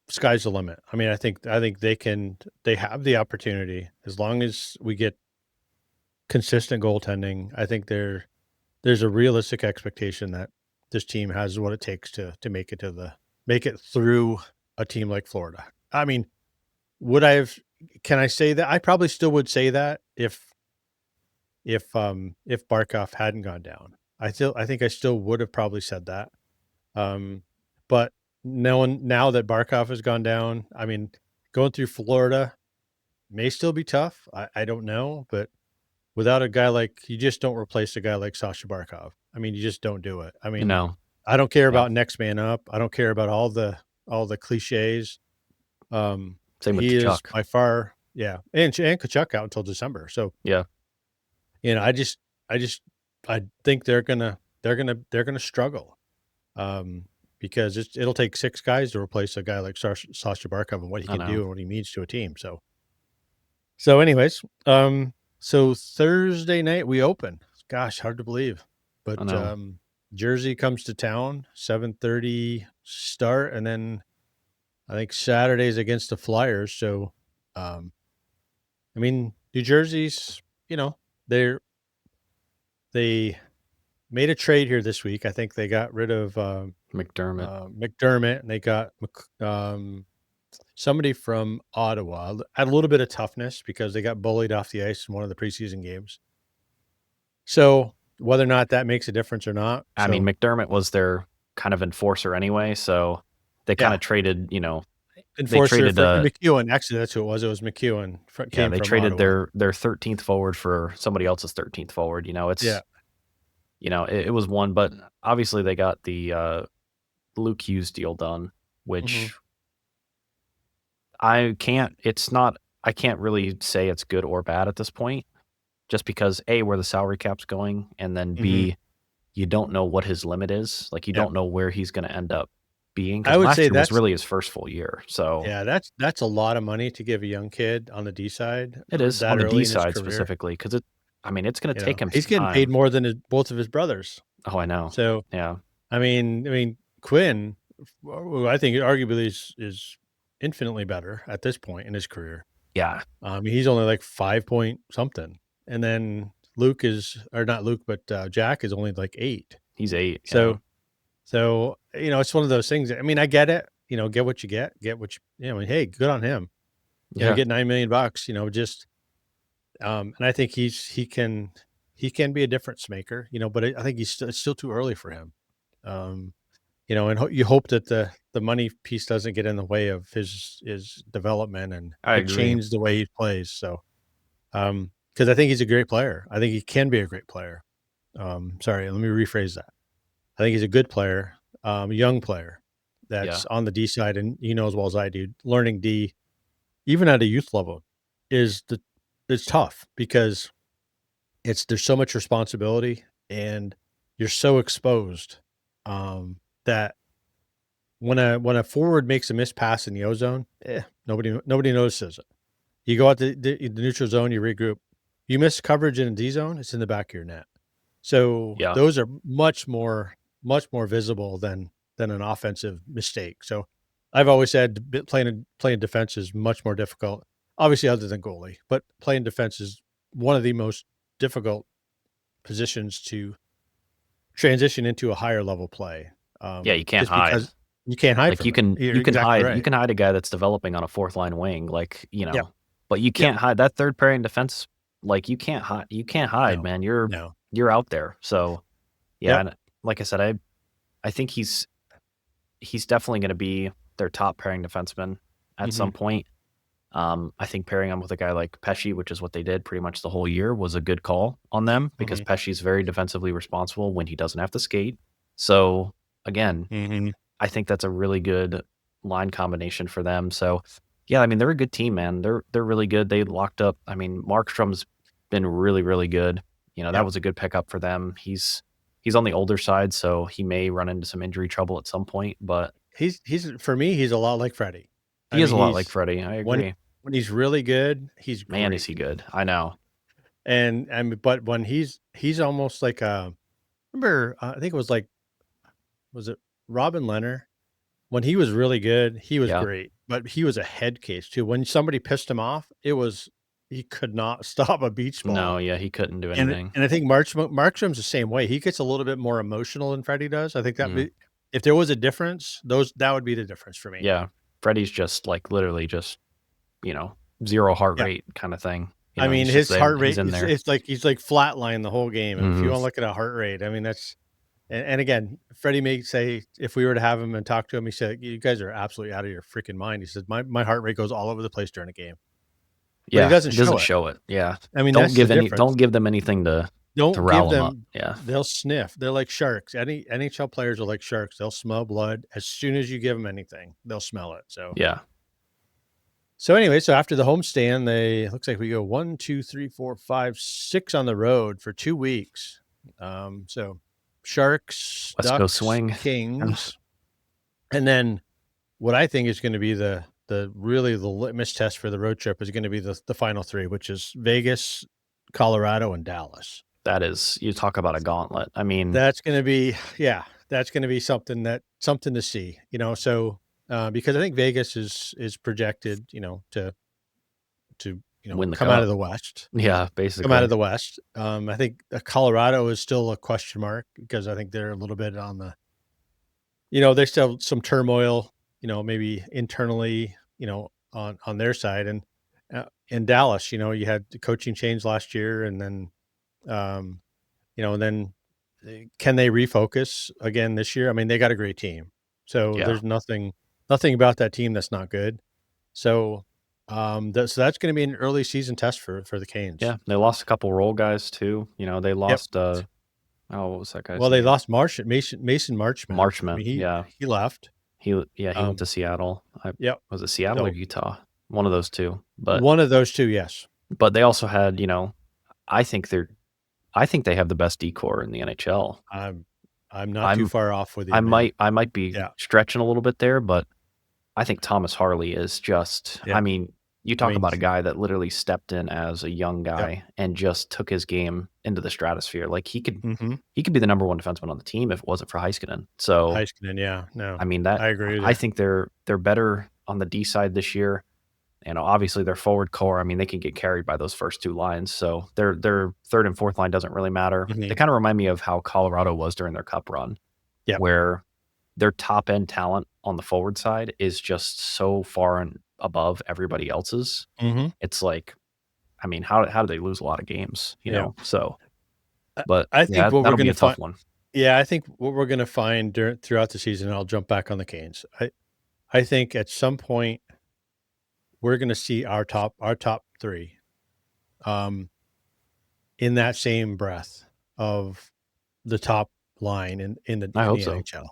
sky's the limit. I mean, I think they have the opportunity as long as we get consistent goaltending. I think there's a realistic expectation that this team has what it takes to make it through a team like Florida. I mean, would I have can I say that? I probably still would say that if Barkov hadn't gone down. I think I still would have probably said that. Um, but knowing now that Barkov has gone down, I mean, going through Florida may still be tough. I don't know, but without a guy like you just don't replace a guy like Sasha Barkov. I mean, you just don't do it. I You mean, know? I don't care Yeah. about next man up. I don't care about all the cliches. Same with He is Tkachuk. by far, yeah, and Kachuk out until December. So Yeah. I just I think they're gonna struggle. Because it'll take 6 guys to replace a guy like Sasha Barkov and what he I can know. do and what he means to a team. So anyways, so Thursday night we open. Gosh, hard to believe. I But know. Jersey comes to town, 7:30 start, and then I think Saturday's against the Flyers. So um I mean, New Jersey's, you know, they made a trade here this week. I think they got rid of McDermott. McDermott and they got somebody from Ottawa. Had a little bit of toughness because they got bullied off the ice in one of the preseason games. So whether or not that makes a difference or not. I mean, So McDermott was their kind of enforcer anyway, so they kinda yeah, traded, they enforcer traded, for McEwen. Actually, that's who it was. It was McEwen yeah, came they from traded Ottawa. their 13th forward for somebody else's 13th forward, Yeah. it's it was one, but obviously they got the, Luke Hughes deal done, Hmm. which I can't really say it's good or bad at this point, just because A, where the salary cap's going, and then Hmm. B, you don't know what his limit is. Like, you Yep. don't know where he's gonna end up being I because would last say year was that's really his first full year. So yeah, that's a lot of money to give a young kid on the D side it is on that the D early in his side career. specifically because I mean, it's going to take him He's some getting paid time. more than both of his brothers. Oh, I know. So, Yeah. I mean, Quinn, who I think arguably is infinitely better at this point in his career. Yeah. He's only like 5 point something, and then Luke is, or not Luke, but Jack is only like 8. He's 8. Yeah. So, it's one of those things. I mean, I get it. Get what you get what hey, good on him. Yeah. Get $9 million bucks. Just and I think he can be a difference maker. But I think it's still too early for him. Um, and you hope that the money piece doesn't get in the way of his development and I agree. change the way he plays. So, because I think he's a great player. I think he can be a great player. Sorry, let me rephrase that. I think he's a good player, young player Yeah. that's on the D side, and as well as I do, learning D, even at a youth level, is it's tough because there's so much responsibility and you're so exposed that when a forward makes a missed pass in the O zone, nobody notices it. You go out the neutral zone, you regroup. You miss coverage in a D zone, it's in the back of your net. So Yeah. those are much more visible than an offensive mistake. So I've always said playing defense is much more difficult, obviously other than goalie, but playing defense is one of the most difficult positions to transition into a higher level play. Yeah, you can't Just hide. because you can't hide Like from it. You're you can exactly hide you right. can hide a guy that's developing on a fourth line wing, Yeah. but you Yeah. can't hide that third pairing defense. Like you can't hide, No. man. No. You're out there. So yeah, Yep. and like I said, I think he's definitely going to be their top pairing defenseman at Mhm. some point. I think pairing him with a guy like Pesci, which is what they did pretty much the whole year, was a good call on them because Mhm. Pesci's very defensively responsible when he doesn't have to skate. So again, Mhm. I think that's a really good line combination for them. So yeah, I mean they're a good team, man. They're really good. They locked up. I mean Markstrom's been really really good. That Yep. was a good pickup for them. He's on the older side, so he may run into some injury trouble at some point, but He's for me, he's a lot like Freddie. I he is mean, a lot like Freddie. I when agree. when he's really good, he's Man, is great. he good. I know. But when he's almost like remember, I think it was it Robin Leonard? When he was really good, he was Yeah. great, but he was a head case too. When somebody pissed him off, he could not stop a beach No, ball. yeah, he couldn't do And anything. I think Markstrom's the same way. He gets a little bit more emotional than Freddie does. I think Mhm. if there was a difference, that would be the difference for me. Yeah. Freddie's just like literally just, you know, 0 heart Yeah. rate kind of thing. I mean, He's just his there. heart He's rate in is there. it's like he's like flatline the whole game. If you Mhm. wanna look at a heart rate, I mean, that's and again, Freddie may say if we were to have him and talk to him, he said, "You guys are absolutely out of your freaking mind." He said, "My heart rate goes all over the place during a game." But he Yeah, doesn't it doesn't show it. show it. Yeah. I mean, that's the Don't difference. give them anything to Don't give rile them up. them Yeah. they'll sniff. They're like sharks. Any NHL players are like sharks. They'll smell blood. As soon as you give them anything, they'll smell it. Yeah. So anyway, so after the homestand, looks like we go 1, 2, 3, 4, 5, 6 on the road for 2 weeks. So Sharks, West Coast Ducks, swing. Kings, and then what I think is going to be the really the litmus test for the road trip is going to be the final 3, which is Vegas, Colorado, and Dallas. That is, you talk about a gauntlet. I mean, That's going to be that's going to be something to see. So because I think Vegas is projected, to win the come out of cup. the West. Yeah, Come out basically. of the West. I think Colorado is still a question mark because I think they're a little bit on the, there's still some turmoil, maybe internally, on their side. And in Dallas, you had the coaching change last year, and then, um, and then can they refocus again this year? I mean, they got a great team, so Yeah. there's nothing about that team that's not good. So, so that's going to be an early season test for the Canes. Yeah. They lost a couple role guys too. They Yep. lost what was that guy's Well, they name? lost Mason Marchment. I Marchment. mean, Yeah. he left. He went Um, to Seattle. yep. Was it Seattle or So Utah? One of those two. one of those two, yes. But they also had, I think I think they have the best decor in the NHL. I'm not too I'm far off with you, man. I might be Yeah. stretching a little bit there, but I think Thomas Harley is just Yeah. I mean, You I talk mean, about a guy that literally stepped in as a young yep. guy and just took his game into the stratosphere. Like Mhm. he could be the number one defenseman on the team if it wasn't for Heiskanen. So Heiskanen, yeah, no, I mean that I agree with I you. think they're better on the D side this year. And obviously their forward core, I mean, they can get carried by those first two lines. So their third and fourth line doesn't really matter. They Mhm. kind of remind me of how Colorado was during their cup run, Yep. where their top end talent on the forward side is just so far and above everybody else's. Mhm. It's like, I mean, how do they lose a lot of games, you Yeah. know? So, I but I think yeah, what we're that'll be gonna a find tough one. yeah, I think what we're gonna find throughout the season, and I'll jump back on the Canes. I think at some point, we're gonna see our top 3, um, in that same breath of the top line in the I in hope the so. NHL.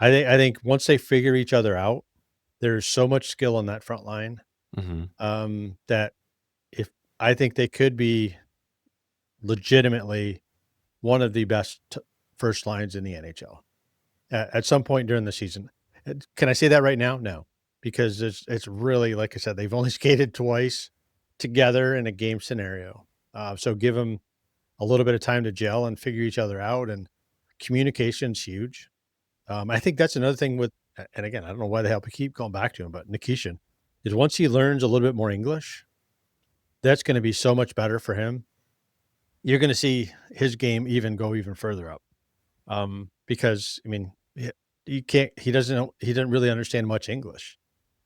I think once they figure each other out, there's so much skill on that front line, Hmm. that if I think they could be legitimately one of the best first lines in the NHL at some point during the season. Can I say that right now? No, because it's really like I said, they've only skated twice together in a game scenario. So give them a little bit of time to gel and figure each other out, and communication's huge. I think that's another thing with, and again, I don't know why the hell we keep going back to him, but Nikishin is once he learns a little bit more English, that's going to be so much better for him. You're going to see his game go even further up. Because I mean, he doesn't really understand much English.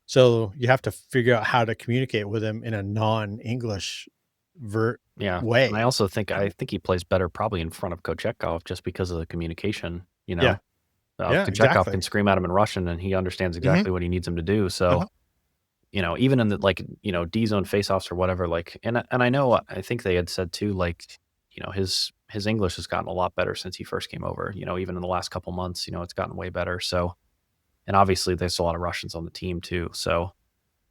So you have to figure out how to communicate with him in a non-English ver Yeah. And way. I think he plays better probably in front of Kochetkov just because of the communication, you Yeah. know? Yeah, Kochetkov exactly. can scream at him in Russian and he understands Mhm. exactly what he needs him to do. Uh-huh. So, even in the like, D zone faceoffs or whatever, like, and I know I think they had said too, like, his English has gotten a lot better since he first came over. Even in the last couple months, it's gotten way better. So, and obviously there's a lot of Russians on the team too. So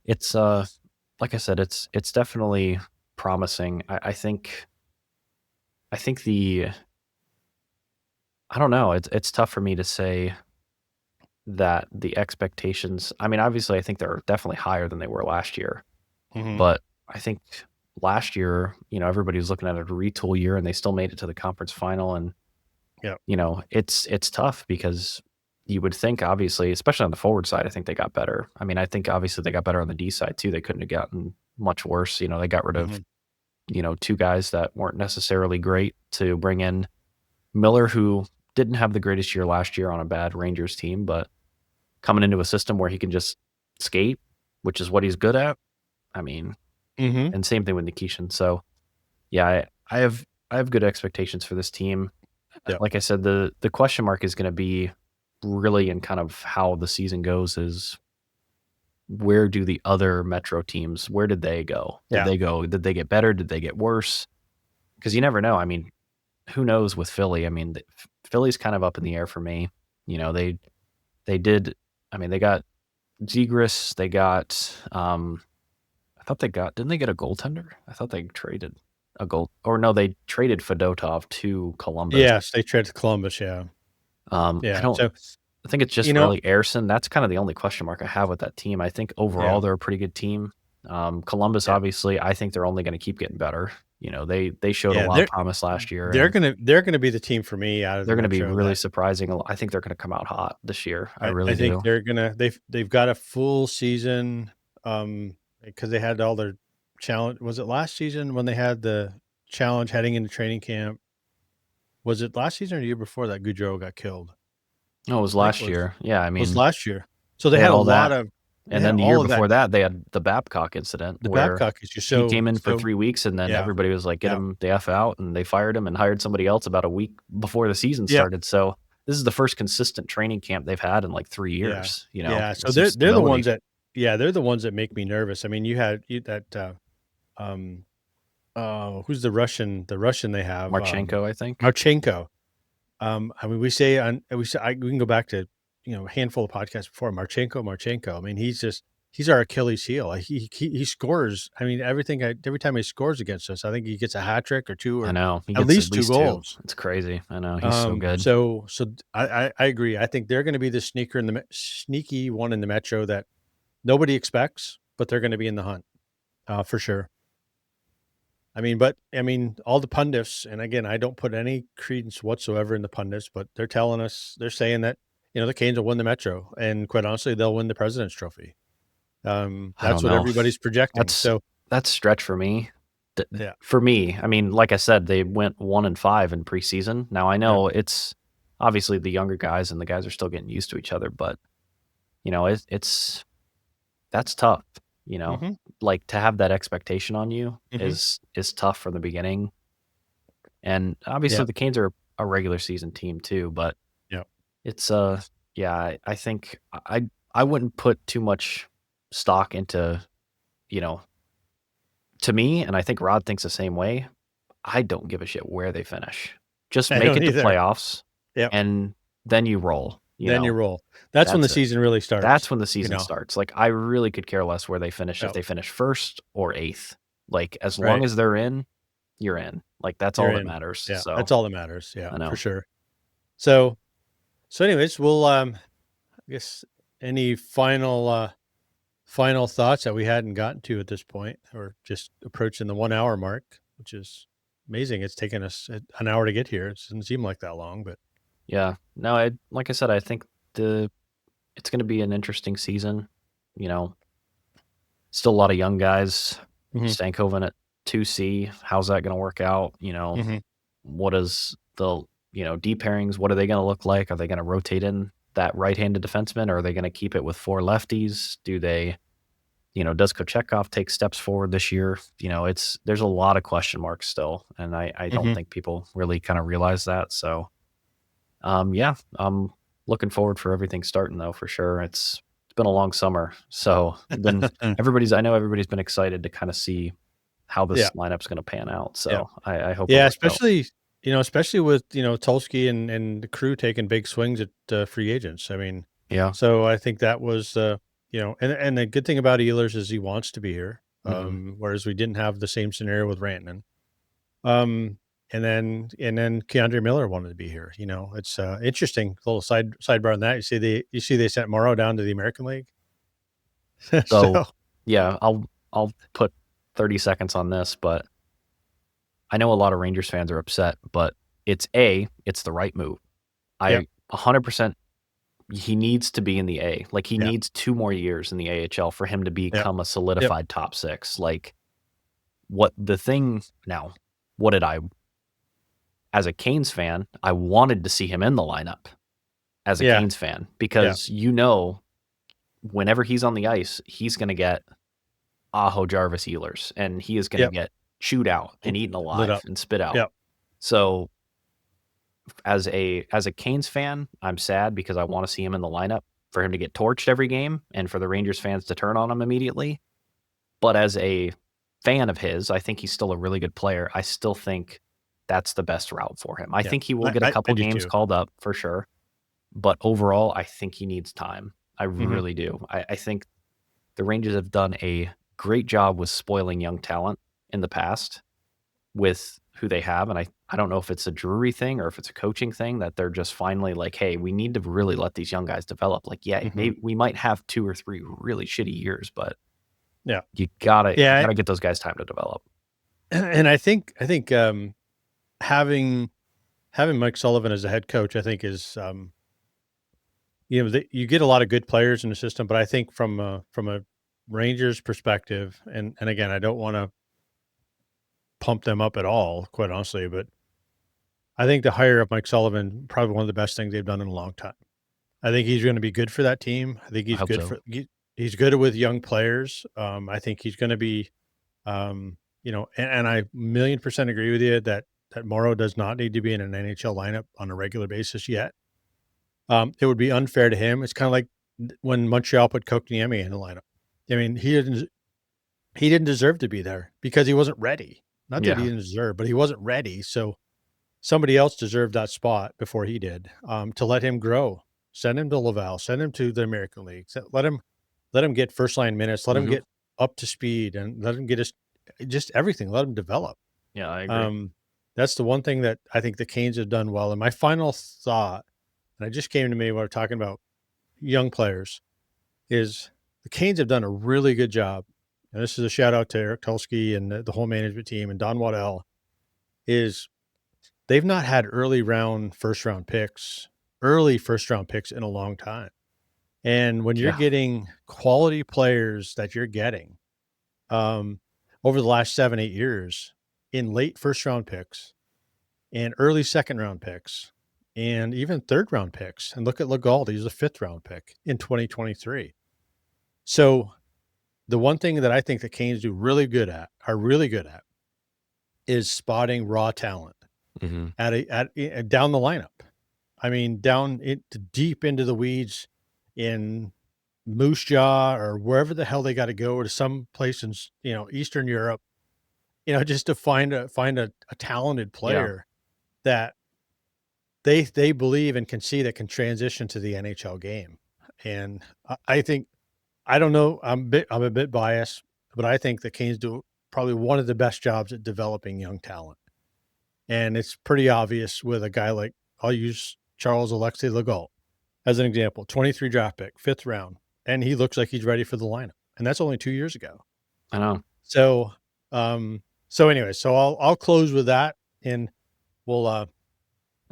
it's like I said, it's definitely promising. I think I don't know. It's tough for me to say that the expectations. I mean, obviously, I think they're definitely higher than they were last year. Mhm. But I think last year, everybody was looking at a retool year, and they still made it to the conference final. And Yep. it's tough because you would think, obviously, especially on the forward side, I think they got better. I mean, I think obviously they got better on the D side too. They couldn't have gotten much worse. They got rid of Mhm. two guys that weren't necessarily great to bring in Miller, who didn't have the greatest year last year on a bad Rangers team, but coming into a system where he can just skate, which is what he's good at. I mean, Mhm. and same thing with Nikishin. So yeah, I have good expectations for this team. Yep. Like I said, the question mark is going to be really in kind of how the season goes. Is where do the other Metro teams? Where did they go? Did Yeah. they go? Did they get better? Did they get worse? Because you never know. I mean, who knows with Philly? I mean, Philly's kind of up in the air for me. They did. I mean, they got Zegras. They got. I thought they got. Didn't they get a goaltender? I thought they traded a goal. Or no, they traded Fedotov to Columbus. Yes, they traded Columbus, yeah. I Yeah. don't. So, I think it's you just know really Ayerson. That's kind of the only question mark I have with that team. I think overall yeah. they're a pretty good team. Columbus, Yeah. obviously, I think they're only going to keep getting better. They showed a Yeah, lot of promise last year, they're and gonna be the team for me out of the they're going to be Metro really that surprising. I think they're going to come out hot this year. I I really think do. they've got a full season, because they had all their challenge. Was it last season when they had the challenge heading into training camp? Was it last season or the year before that Goudreau got killed? No, it was I think it last year. Yeah, I was mean, last year. So they had all they and had then the year all of that before that, they had the Babcock incident the where Babcock issue. he came in for So 3 weeks, and then yeah, everybody was like, "Get yeah, him the f out," and they fired him and hired somebody else about a week before the season yeah, started. So this is the first consistent training camp they've had in like 3 yeah, years. yeah. So With some they're the ones stability. that they're the ones that make me nervous. I mean, you had that um who's the Russian they have Marchenko, I think. Marchenko. I mean, we can go back to, a handful of podcasts before Marchenko. I mean, he's our Achilles heel. Like, he scores. I mean, every time he scores against us, I think he gets a hat trick or two, I or know he at gets at least two least two. goals. It's crazy. I know he's so good. I agree. I think they're going to be the sneaky one in the Metro that nobody expects, but they're going to be in the hunt. For sure. All the pundits, and again, I don't put any credence whatsoever in the pundits, but they're telling us, they're saying that, the Canes will win the Metro, and quite honestly, they'll win the President's Trophy. I That's don't what know. everybody's projecting. That's So, that's stretch for me. yeah, For me, I mean, like I said, they went 1-5 in preseason. Now I yeah, know it's obviously the younger guys and the guys are still getting used to each other, but it's that's tough. hmm Like to have that expectation on you hmm is tough from the beginning. And yeah, obviously the Canes are a regular season team too, but yeah, it's yeah, I think I wouldn't put too much stock into, you know, to me, and I think Rod thinks the same way. I don't give a shit where they finish. Just I make don't it to either. playoffs Yep. and then you roll, Then you roll. That's when the That's it. season really That's starts. when the season starts. Like I really could care less where they finish if Yep. they finish 1st or 8th. Like as long Right. as they're in, you're in. Like that's You're all that in. matters. Yeah. So That's all that matters. Yeah, I for know. sure. So, anyways, we'll, I guess any final thoughts that we hadn't gotten to at this point, or just approaching the 1 hour mark, which is amazing. It's taken us an hour to get here. It doesn't seem like that long, but Yeah. No, I like I said, I think the it's gonna be an interesting season. You know, still a lot of young guys. hmm Stankoven at 2C. How's that gonna work out? hmm What is the D pairings? What are they gonna look like? Are they gonna rotate in that right-handed defenseman, or are they gonna keep it with 4 lefties? Do they does Kochetkov take steps forward this year? There's a lot of question marks still, and I don't hmm think people really kind of realize that. So, yeah, I'm looking forward for everything starting though for sure. It's been a long summer, so been I know everybody's been excited to kind of see how yeah, this lineup's going to pan out. yeah, So I hope it yeah. works out. Especially with Tulsky and the crew taking big swings at free agents. Yeah. So I think that was and the good thing about Ehlers is he wants to be here. Hmm. Whereas we didn't have the same scenario with Rantanen. Um, and then Keandre Miller wanted to be here. It's interesting. Little sidebar on that. You see they sent Morrow down to the American League. So So yeah, I'll put 30 seconds on this, but I know a lot of Rangers fans are upset, but it's the right move. yep, I 100% he needs to be in the A. Like he yep, needs 2 more years in the AHL for him to yep, become a yep. solidified top 6. Like what the thing now, what did I as a Canes fan, I wanted to see him in the lineup as a Yeah, Canes fan yeah, because whenever he's on the ice, he's going to get Aho Jarvis Ehlers and he is going to yep. get chewed out L- and eaten Lit alive up. and spit out. Yep. So as a Canes fan, I'm sad because I want to see him in the lineup for him to get torched every game and for the Rangers fans to turn on him immediately. But as a fan of his, I think he's still a really good player. I still think that's the best route for him. I Yeah. think he will I, get a I, I couple do games too. called up for sure. But overall, I think he needs time. I hmm really do. I think the Rangers have done a great job with spoiling young talent in the past with who they have. And I don't know if it's a Drury thing or if it's a coaching thing that they're just finally like, hey, we need to really let these young guys develop. Like, yeah, hmm maybe we might have 2 or 3 really shitty years, but Yeah. you gotta you Yeah. gotta get those guys time to develop. And I think having Mike Sullivan as a head coach, I think is you get a lot of good players in the system, but I think from a Rangers perspective, and again, I don't want to pump them up at all, quite honestly, but I think the hire of Mike Sullivan probably one of the best things they've done in a long time. I think he's going to be good for that team. I think I hope so. he's good with young players. I think he's going to be and I 1,000,000% agree with you that Morrow does not need to be in an NHL lineup on a regular basis yet. It would be unfair to him. It's kind of like when Montreal put Kotkaniemi in the lineup. He didn't deserve to be there because he wasn't ready. Not that he Yeah. didn't deserve, but he wasn't ready. So somebody else deserved that spot before he did. To let him grow, send him to Laval, send him to the American League. Let him get first line minutes. Let him Mhm. get up to speed, and let him get his just everything. Let him develop. Yeah, I agree. Um, that's the one thing that I think the Canes have done well. And my final thought, and it just came to me when we're talking about young players, is the Canes have done a really good job and this is a shout out to Eric Tulsky and the whole management team and Don Waddell, is they've not had early first round picks in a long time. And when you're Yeah. getting quality players that you're getting over the last 7-8 years in late first round picks and early second round picks and even third round picks, and look at Legault, he's a 5th round pick in 2023. So the one thing that I think the Canes are really good at, is spotting raw talent Mm-hmm. down the lineup. I mean, deep into the weeds in Moose Jaw or wherever the hell they got to go to some place in Eastern Europe, just to find a talented Yeah. player that they believe and can see that can transition to the NHL game. And I think, I don't know, I'm a bit biased, but I think the Canes do probably one of the best jobs at developing young talent. And it's pretty obvious with a guy like, I'll use Charles Alexis Legault as an example, 23 draft pick, 5th round, and he looks like he's ready for the lineup. And that's only 2 years ago. I know. So, anyway, I'll close with that, and we'll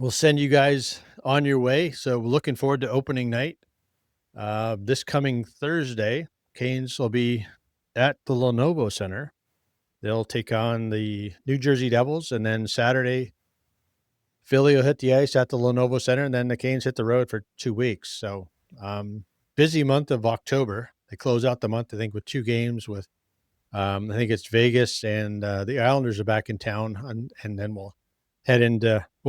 send you guys on your way. So we're looking forward to opening night. This coming Thursday, Canes will be at the Lenovo Center. They'll take on the New Jersey Devils, and then Saturday, Philly will hit the ice at the Lenovo Center, and then the Canes hit the road for 2 weeks. So busy month of October. They close out the month, I think, with 2 games with, I think it's Vegas, and the Islanders are back in town, and then we'll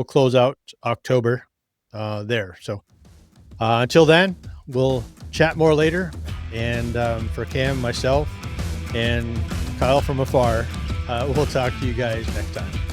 close out October there. So until then, we'll chat more later. And for Cam, myself, and Kyle from afar, we'll talk to you guys next time.